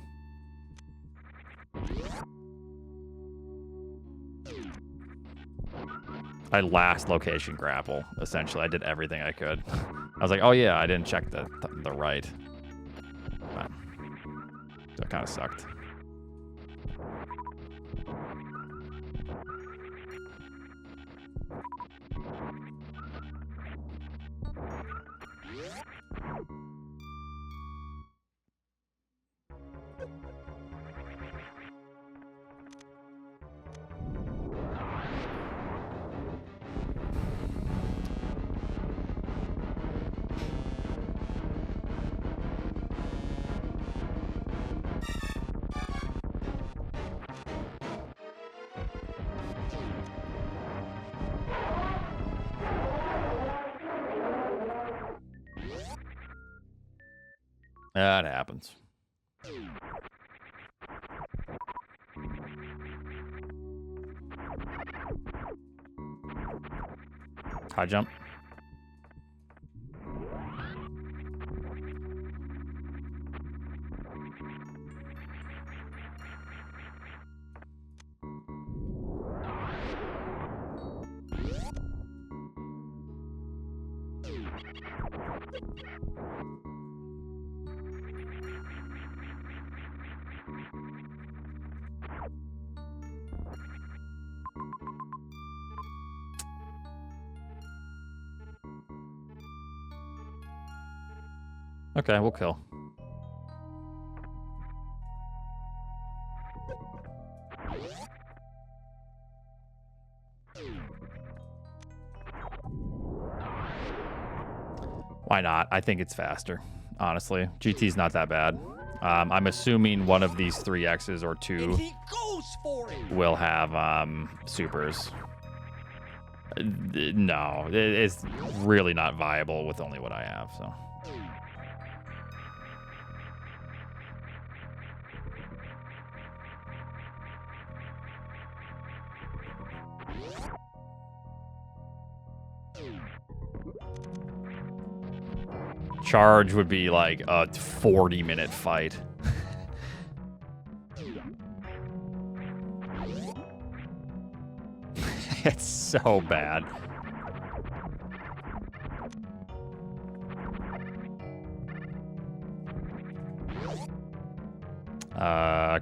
I last location grapple, essentially. I did everything I could. I was like, oh yeah, I didn't check the right. But, so it kind of sucked. That happens. High jump. Okay, we'll kill. Why not? I think it's faster, honestly. GT's not that bad. I'm assuming one of these 3Xs or two will have supers. No, it's really not viable with only what I have, so. charge would be like a 40-minute fight. It's so bad.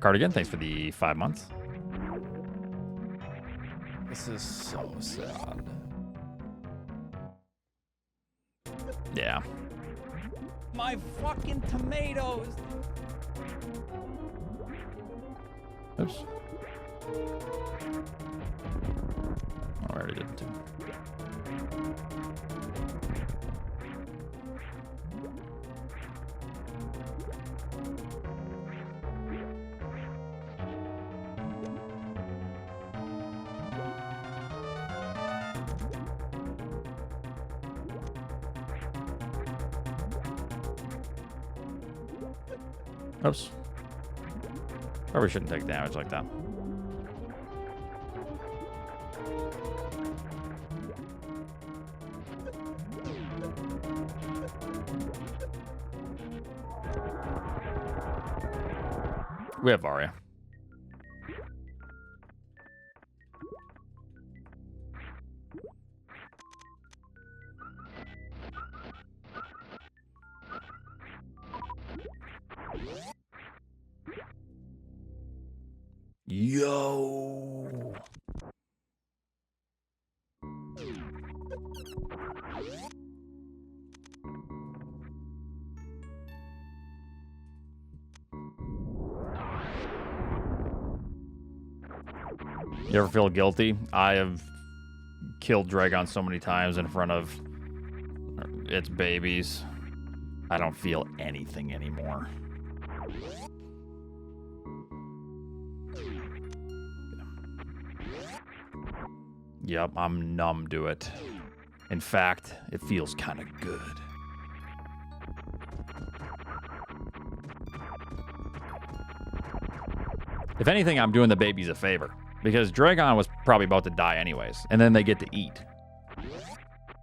Cardigan, thanks for the 5 months. This is so sad. Yeah. My fucking tomatoes. Oops. Oh, I already did it too. Oops. Probably shouldn't take damage like that. We have Varia. Yo. You ever feel guilty? I have killed Dragon so many times in front of its babies. I don't feel anything anymore. Yep, I'm numb to it. In fact, it feels kind of good. If anything, I'm doing the babies a favor. Because Dragon was probably about to die anyways. And then they get to eat.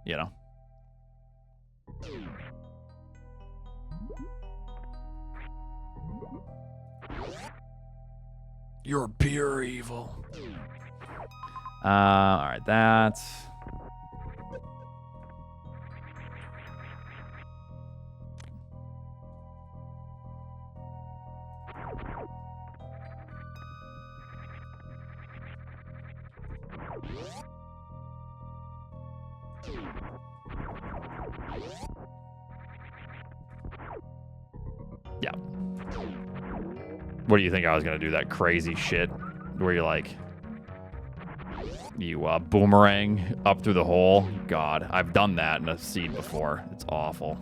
You know? You're pure evil. Alright, that's... Yeah. What do you think I was going to do? That crazy shit where you're like... You boomerang up through the hole. God, I've done that in a seed before. It's awful.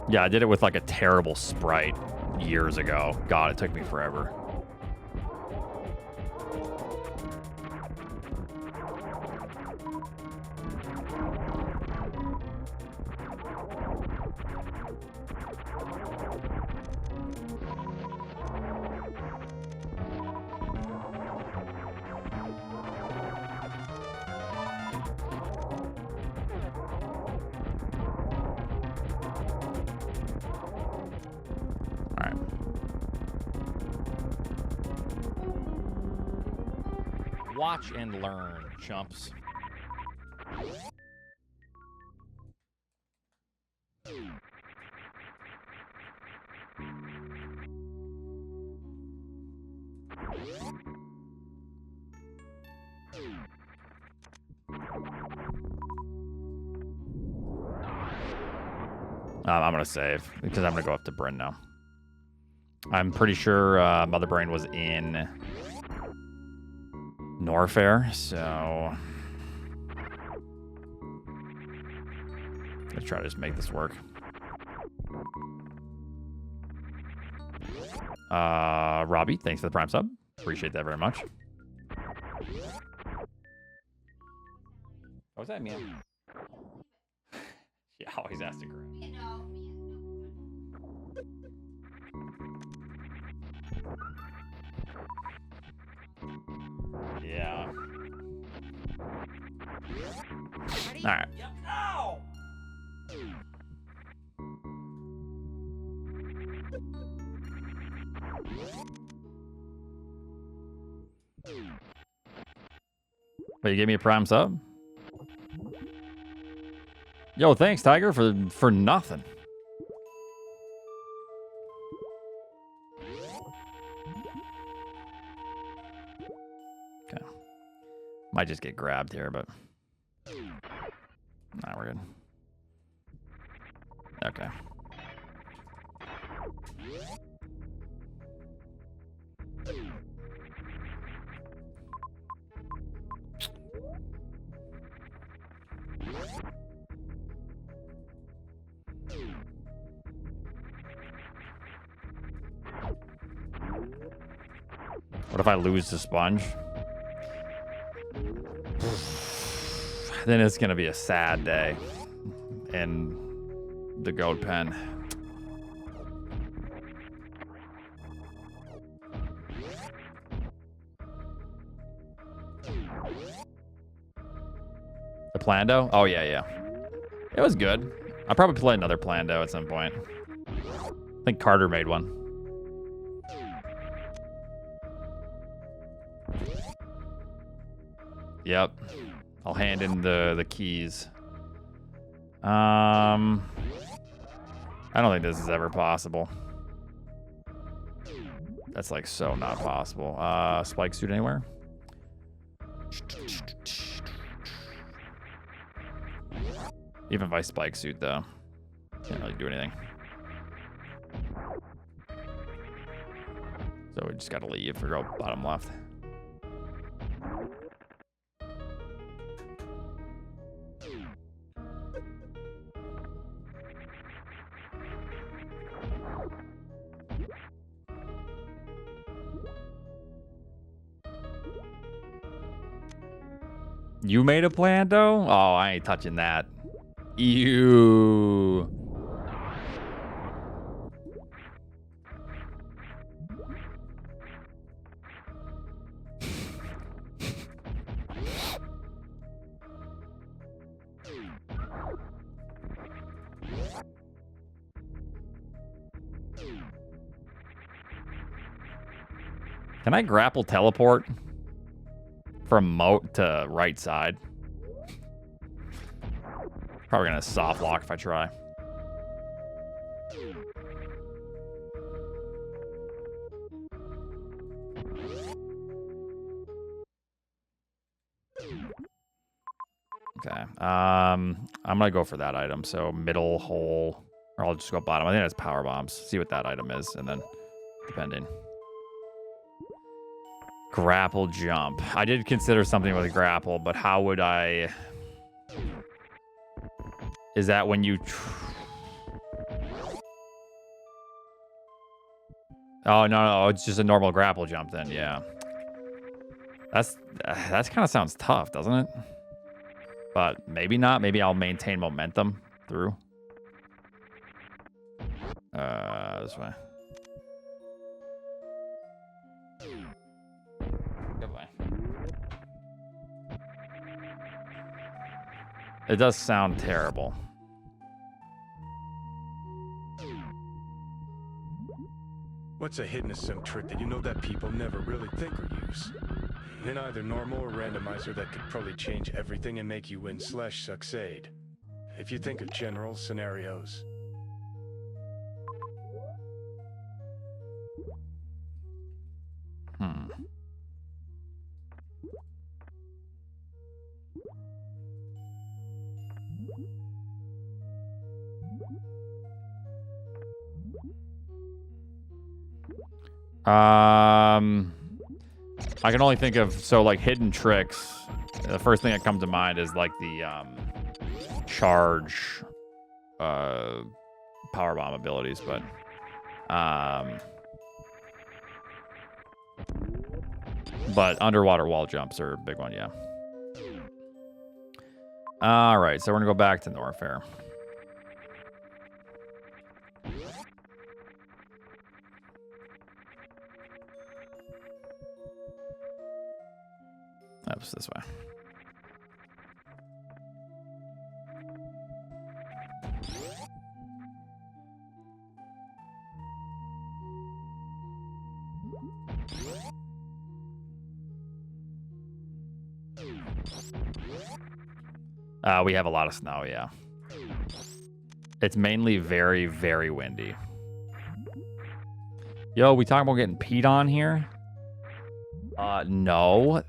Yeah, I did it with like a terrible sprite years ago. God, it took me forever. Watch and learn, chumps. I'm going to save because I'm going to go up to Bryn now. I'm pretty sure Mother Brain was in Norfair, so let's try to just make this work. Robbie, thanks for the Prime sub. Appreciate that very much. What was that, Mia? She always has to grab. Yeah. All right. Ow! But you gave me a prime sub? Yo, thanks, Tiger, for nothing. Okay. Might just get grabbed here, but... Nah, we're good. Okay. What if I lose the sponge? Then it's gonna be a sad day in the goat pen. The Plando? Oh yeah, yeah. It was good. I'll probably play another Plando at some point. I think Carter made one. Yep. I'll hand in the keys. I don't think this is ever possible. That's like so not possible. Spike suit anywhere? Even if I spike suit though, can't really do anything. So we just gotta leave or go bottom left. You made a plan, though? Oh, I ain't touching that. Ew. Can I grapple teleport from moat to right side? Probably gonna soft lock if I try. Okay. I'm gonna go for that item. So middle hole, or I'll just go bottom. I think that's power bombs. See what that item is, and then depending. Grapple jump. I did consider something with a grapple, but how would I... Is that when you... Oh, no, it's just a normal grapple jump then, yeah. That kind of sounds tough, doesn't it? But maybe not. Maybe I'll maintain momentum through. This way. Good way. It does sound terrible. What's a hidden sim trick that you know that people never really think or use? In either normal or randomizer that could probably change everything and make you win/succeed. If you think of general scenarios. I can only think of, so like hidden tricks. The first thing that comes to mind is like the charge power bomb abilities, but underwater wall jumps are a big one, yeah. All right, so we're gonna go back to Norfair. Oops, this way. We have a lot of snow, yeah. It's mainly very, very windy. Yo, we talking about getting peed on here? No.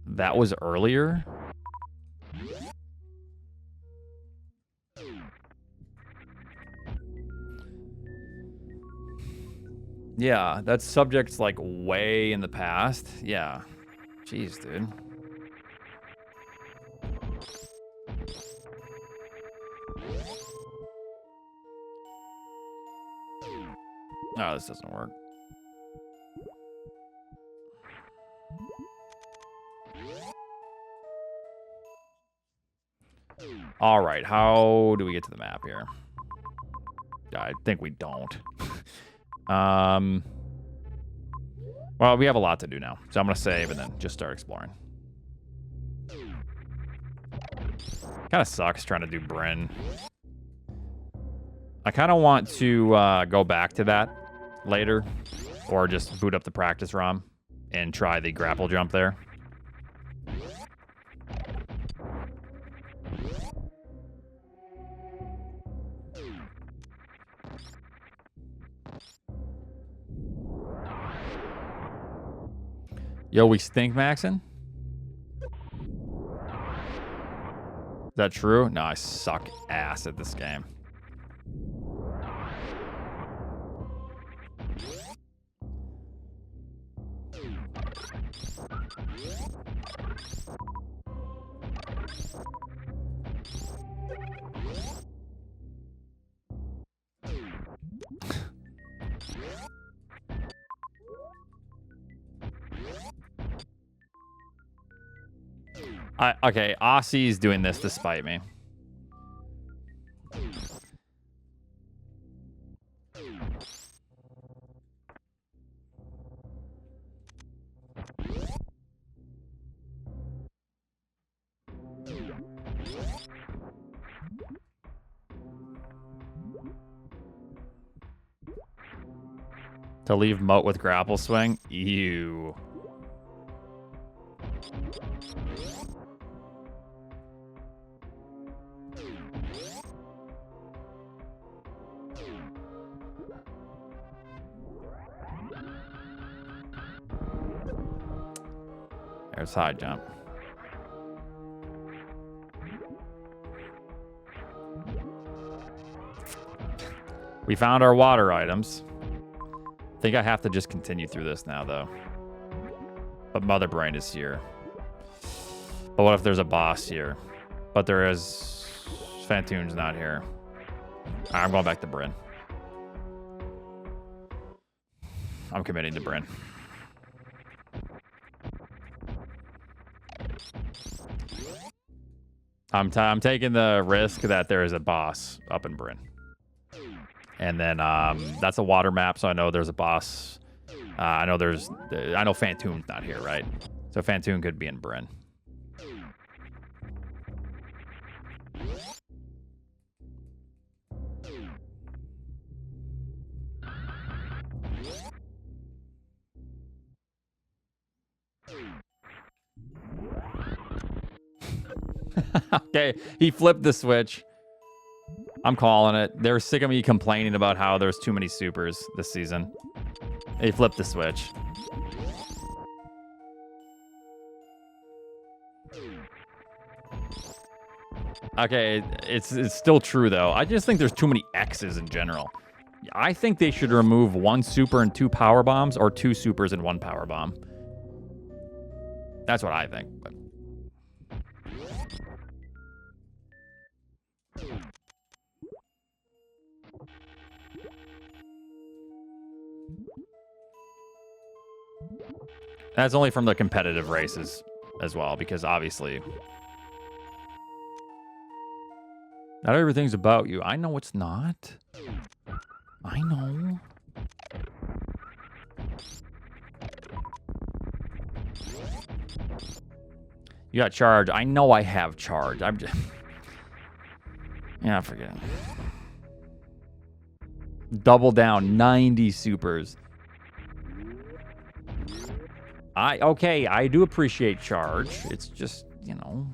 That was earlier. Yeah, that subject's like way in the past. Yeah. Jeez, dude. No, this doesn't work. All right, how do we get to the map here? I think we don't. Well, we have a lot to do now, so I'm gonna save and then just start exploring. Kind of sucks trying to do Bryn. I kind of want to go back to that later, or just boot up the practice ROM and try the grapple jump there. Yo, we stink maxing? Is that true? No, I suck ass at this game. Okay, Aussie's doing this to spite me. To leave moat with grapple swing? Ew. There's high jump. We found our water items. I think I have to just continue through this now, though. But Mother Brain is here. But what if there's a boss here? But there is... Phantoon's not here. I'm going back to Bryn. I'm committing to Bryn. I'm taking the risk that there is a boss up in Bryn. And then that's a water map, so I know there's a boss. I know Phantoon's not here, right? So Phantoon could be in Bryn. Okay, he flipped the switch. I'm calling it. They're sick of me complaining about how there's too many supers this season. He flipped the switch. Okay, it's still true, though. I just think there's too many X's in general. I think they should remove 1 super and 2 power bombs, or 2 supers and 1 power bomb. That's what I think. But... that's only from the competitive races as well, because obviously Not everything's about you. I know it's not. I know. You got charge. I know I have charge. I'm just... Yeah, forget it. Double down. 90 supers. Okay, I do appreciate charge. It's just, you know...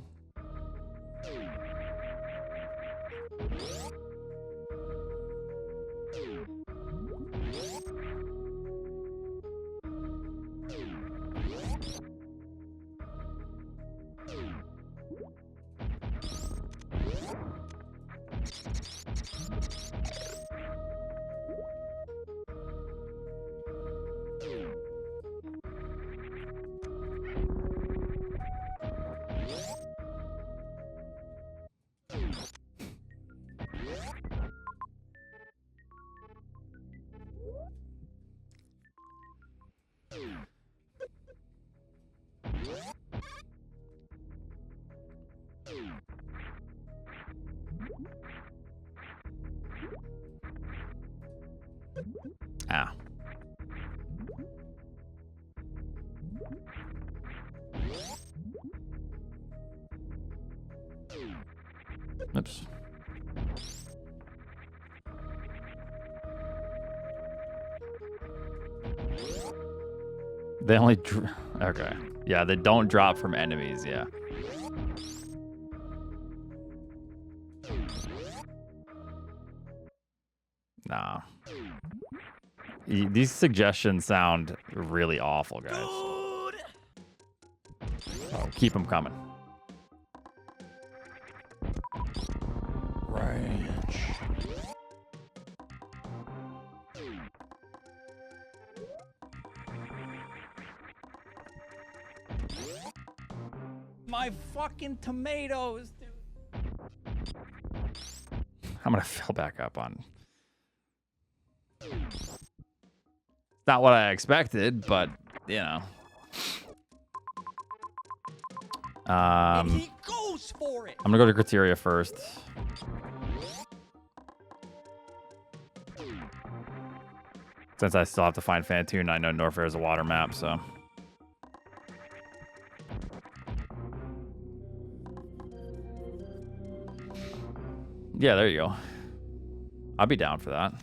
Ah. Oops. They only... Okay. Yeah, they don't drop from enemies, yeah. Nah. These suggestions sound really awful, guys. Oh, keep them coming. Ranch. My fucking tomatoes, dude. I'm gonna fill back up on... Not what I expected, but, you know. And he goes for it. I'm gonna go to Crateria first. Since I still have to find Phantoon, I know Norfair is a water map, so... Yeah, there you go. I'll be down for that.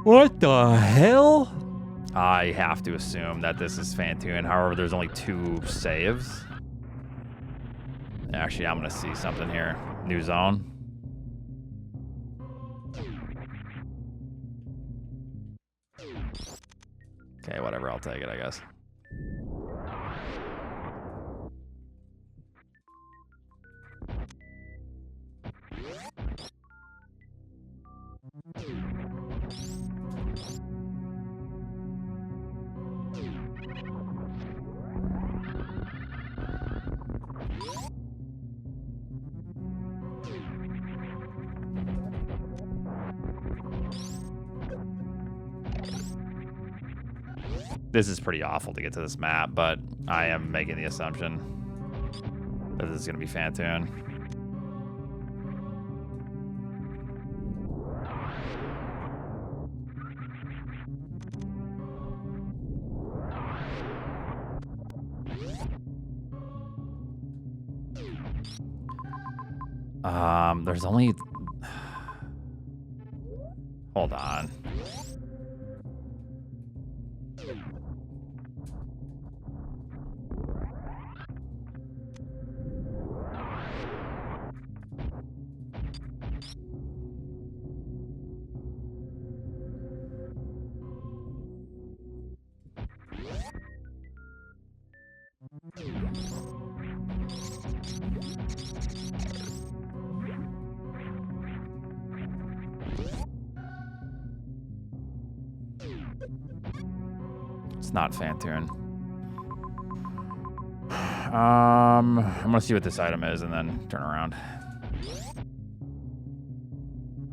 What the hell? I have to assume that this is Phantoon. However, there's only 2 saves. Actually, I'm going to see something here. New zone. Okay, whatever. I'll take it, I guess. This is pretty awful to get to this map, but I am making the assumption that this is going to be Phantoon. There's only... Hold on. Not Phantoon. I'm gonna see what this item is and then turn around.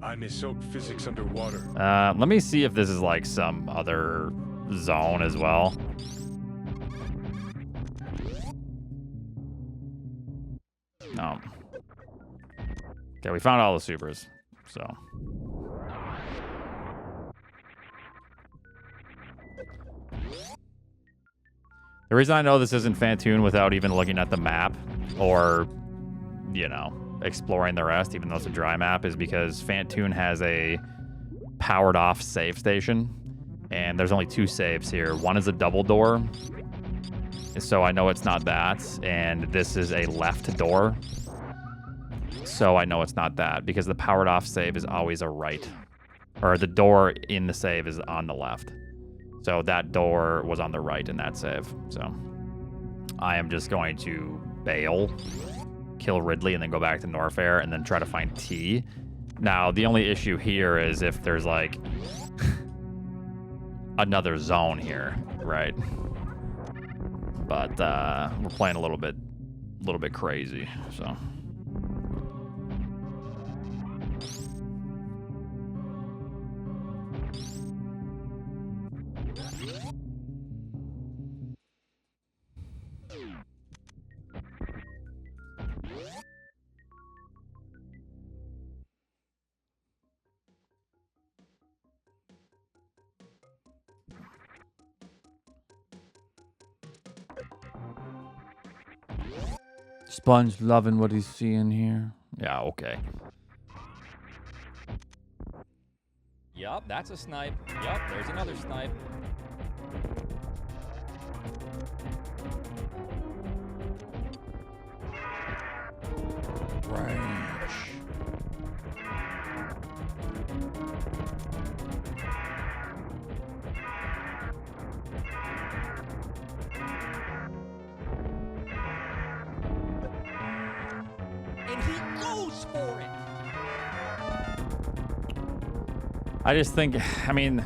I may soak physics underwater. Let me see if this is like some other zone as well. No. Okay, we found all the supers, so. The reason I know this isn't Phantoon without even looking at the map or, you know, exploring the rest, even though it's a dry map, is because Phantoon has a powered off save station, and there's only 2 saves here. One is a double door, so I know it's not that, and this is a left door, so I know it's not that, because the powered off save is always a right, or the door in the save is on the left. So that door was on the right in that save. So I am just going to bail, kill Ridley, and then go back to Norfair, and then try to find T. Now, the only issue here is if there's, like, another zone here, right? But we're playing a little bit crazy, so. Sponge loving what he's seeing here. Yeah, okay. Yup, that's a snipe. Yup, there's another snipe. Range. And he goes for it. I just think, I mean,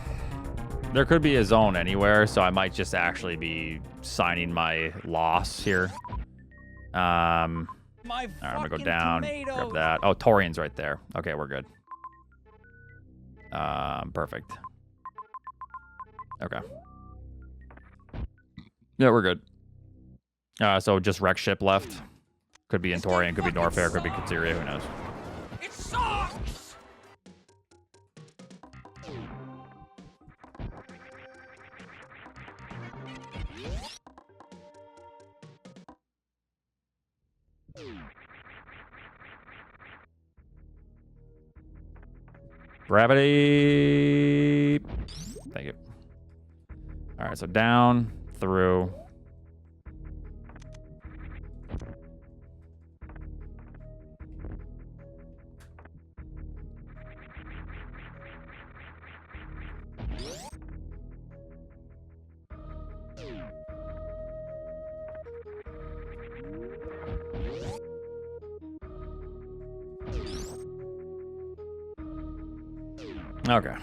there could be a zone anywhere, so I might just actually be signing my loss here. My All right, I'm gonna go fucking down, tomatoes. grab that. Oh, Torian's right there. Okay, we're good. Perfect. Okay. Yeah, we're good. So just wreck ship left. Could be in Torian, could be Norfair, could be Crateria, who knows? It sucks. Gravity. Thank you. All right, so down, through. Okay.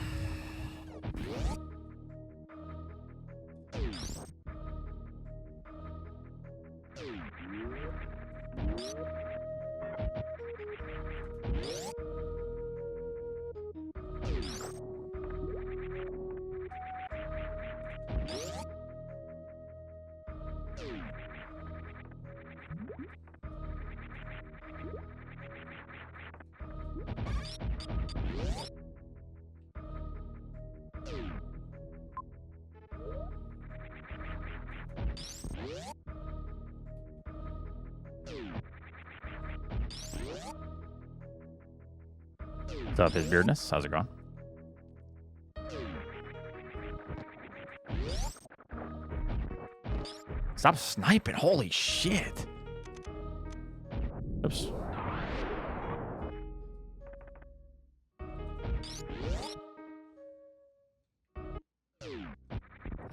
What's up, his beardness? How's it going? Stop sniping. Holy shit. Oops.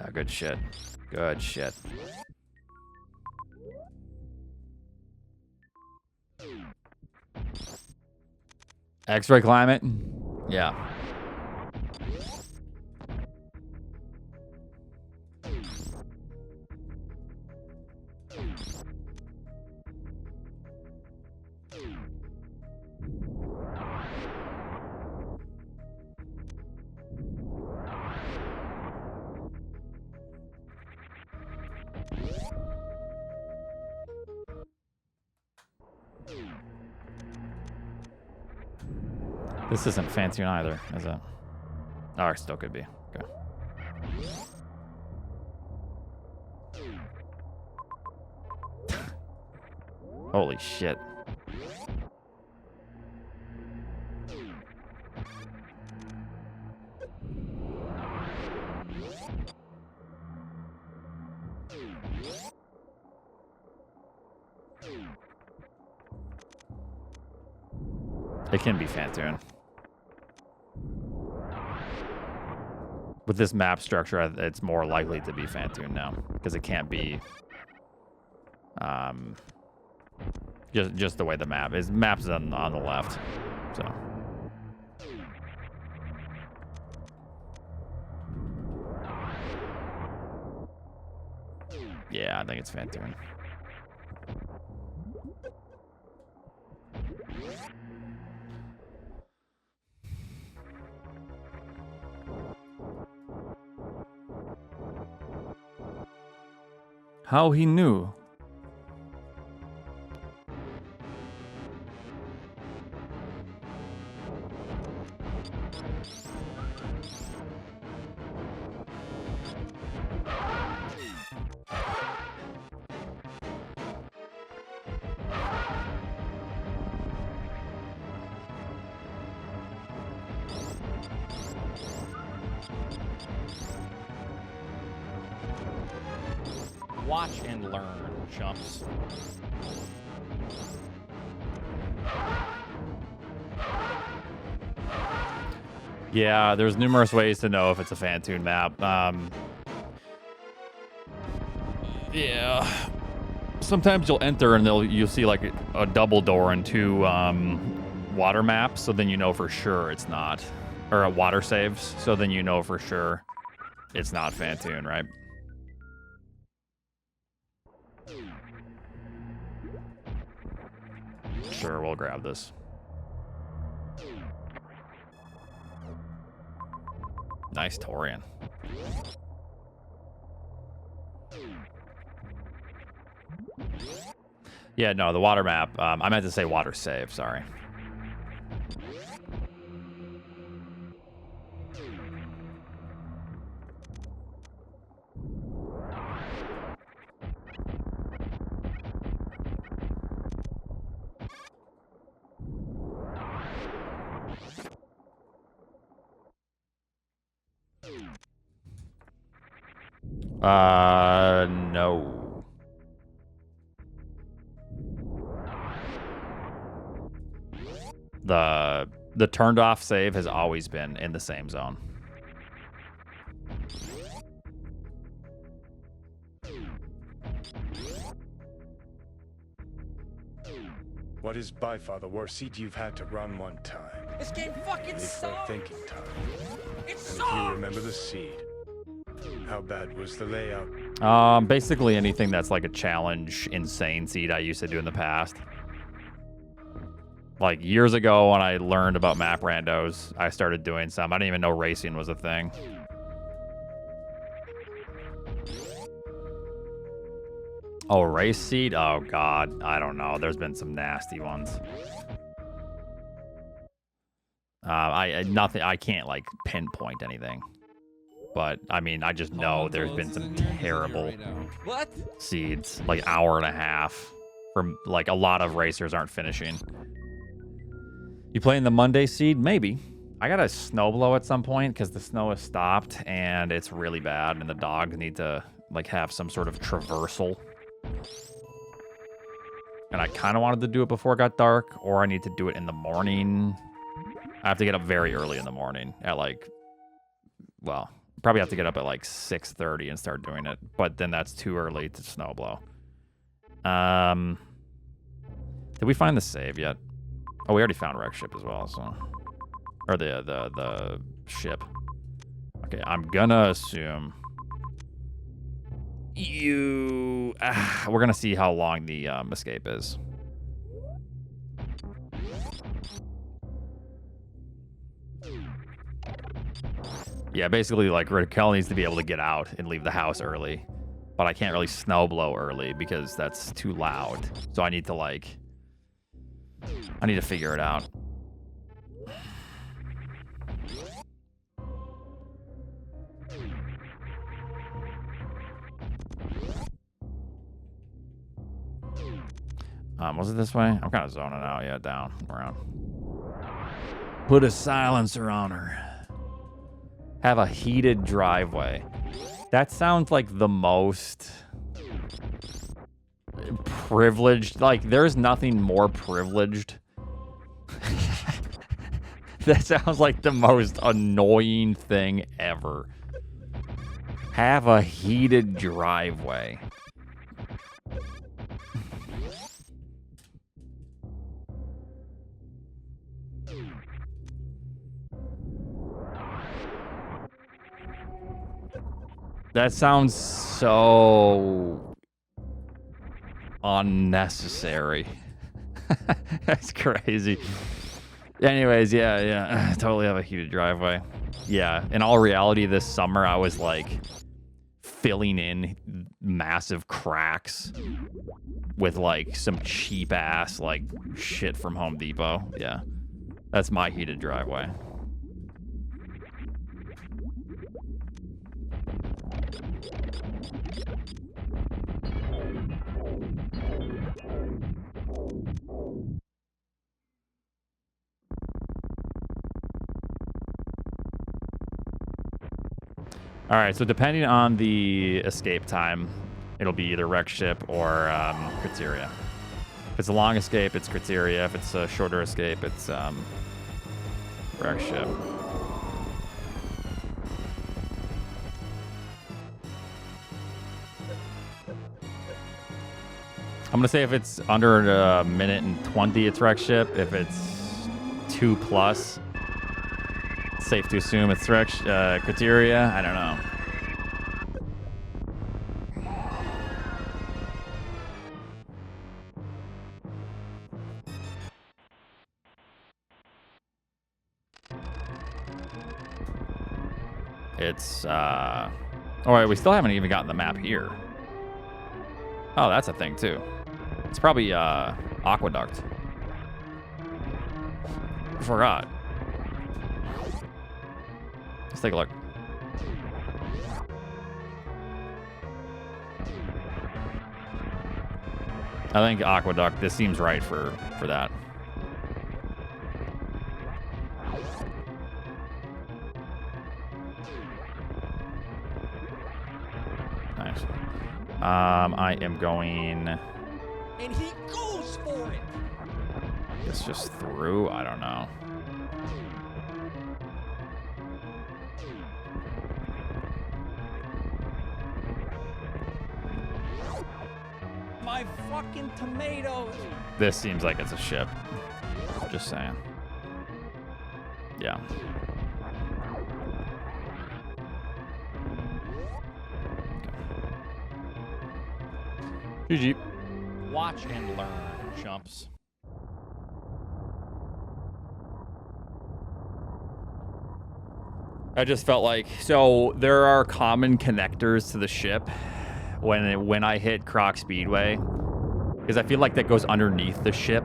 Oh, good shit. Good shit. X-ray climate? Yeah. This isn't Phantoon either, is it? Oh, it still could be. Okay. Holy shit. It can be Phantoon. With this map structure, it's more likely to be Phantoon now, because it can't be just the way the map is. Map's on the left, so. Yeah, I think it's Phantoon. How he knew? Watch and learn, chumps. Yeah, there's numerous ways to know if it's a Phantoon map. Yeah. Sometimes you'll enter and you'll see like a double door and two water maps, so then you know for sure it's not. Or a water saves, so then you know for sure it's not Phantoon, right? Sure, we'll grab this. Nice Torian. Yeah, no, the water map. I meant to say water save, sorry. No. The turned off save has always been in the same zone. What is by far the worst seed you've had to run one time? This game fucking Leave for sucks. thinking time. It And sucks. if you remember the seed, how bad was the layout? Basically anything that's like a challenge, insane seed I used to do in the past. Like years ago when I learned about map randos, I started doing some. I didn't even know racing was a thing. Oh, race seed? Oh God, I don't know. There's been some nasty ones. I can't like pinpoint anything. But I mean, I just know there's been some terrible seeds, like hour and a half from like a lot of racers aren't finishing. You playing the Monday seed? Maybe. I got a snow blow at some point because the snow has stopped and it's really bad and the dogs need to like have some sort of traversal. And I kind of wanted to do it before it got dark, or I need to do it in the morning. I have to get up very early in the morning at like, well, probably have to get up at like 6:30 and start doing it, but then that's too early to snow blow. Did we find the save yet? Oh, we already found wreck ship as well, so, or the ship. Okay, I'm gonna assume we're gonna see how long the escape is. Yeah, basically, like, Raquel needs to be able to get out and leave the house early. But I can't really snow blow early because that's too loud. So I need to, like... I need to figure it out. Was it this way? I'm kind of zoning out. Yeah, down, around. Put a silencer on her. Have a heated driveway. That sounds like the most privileged. Like, there's nothing more privileged. That sounds like the most annoying thing ever. Have a heated driveway. That sounds so unnecessary. That's crazy. Anyways, yeah. Totally have a heated driveway. Yeah, in all reality, this summer I was like filling in massive cracks with like some cheap ass like shit from Home Depot. Yeah, that's my heated driveway. All right, so depending on the escape time, it'll be either wreck ship or Crateria. If it's a long escape, it's Crateria. If it's a shorter escape, it's wreck ship. I'm gonna say if it's under a minute and 20, it's wreck ship. If it's 2+, it's safe to assume it's Crateria. I don't know. It's oh wait, we still haven't even gotten the map here. Oh, that's a thing too. It's probably Aqueduct. Forgot. Let's take a look. I think Aqueduct, this seems right for that. Nice. I am going... And he goes for it. It's just through? I don't know. My fucking tomatoes. This seems like it's a ship. Just saying. Yeah. GG. Watch and learn, chumps. I just felt like, so there are common connectors to the ship when I hit Croc Speedway, because I feel like that goes underneath the ship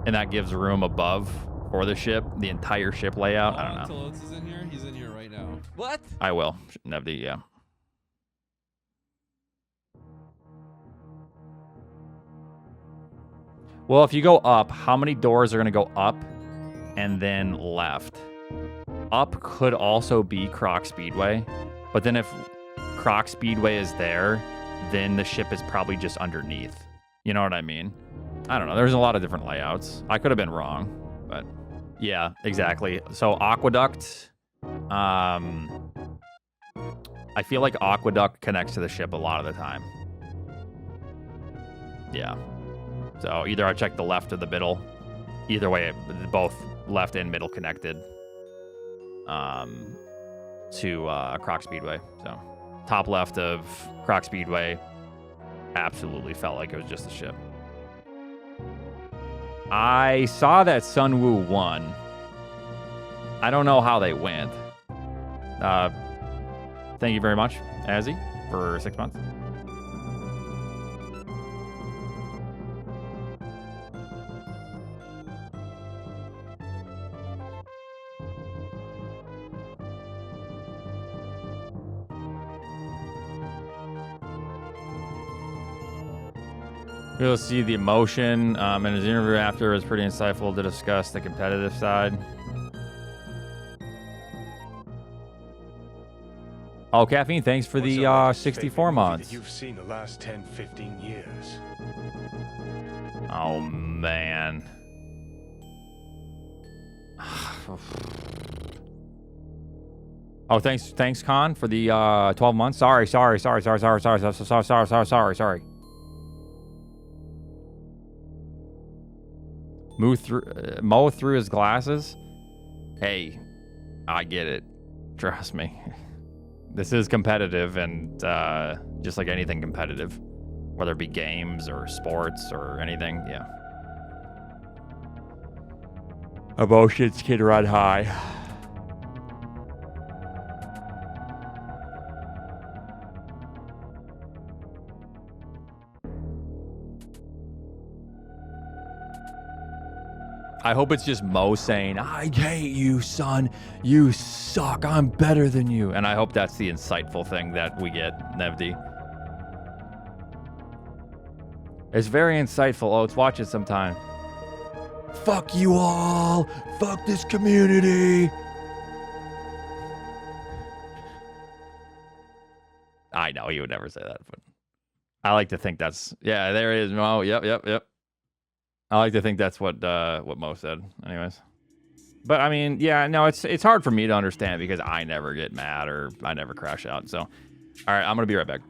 and that gives room above for the ship, the entire ship layout. I don't know. Oatsngoats is in here. He's in here right now. What? I will. Nevdi, yeah. Well, if you go up, how many doors are going to go up and then left? Up could also be Croc Speedway, but then if Croc Speedway is there, then the ship is probably just underneath. You know what I mean? I don't know. There's a lot of different layouts. I could have been wrong, but yeah, exactly. So Aqueduct, I feel like Aqueduct connects to the ship a lot of the time. Yeah. So either I check the left or the middle. Either way, both left and middle connected to Croc Speedway. So top left of Croc Speedway absolutely felt like it was just a ship. I saw that Sunwoo won. I don't know how they went. Thank you very much, Azzy, for 6 months. You'll see the emotion. And his interview after was pretty insightful to discuss the competitive side. Oh, Caffeine, thanks for What's the the latest 64 favorite movie months. that you've seen the last 10, 15 years. Oh, man. Oh, thanks, Con, for the 12 months. Sorry. Mow through his glasses. Hey, I get it. Trust me. This is competitive, and just like anything competitive, whether it be games or sports or anything, yeah. Emotions can run high. I hope it's just Mo saying, I hate you, son. You suck. I'm better than you. And I hope that's the insightful thing that we get, Nevdi. It's very insightful. Oh, let's watch it sometime. Fuck you all. Fuck this community. I know he would never say that, but I like to think that's, yeah, there it is, Mo. Yep. I like to think that's what Mo said, anyways. But I mean, yeah, no, it's hard for me to understand because I never get mad or I never crash out. So, all right, I'm gonna be right back.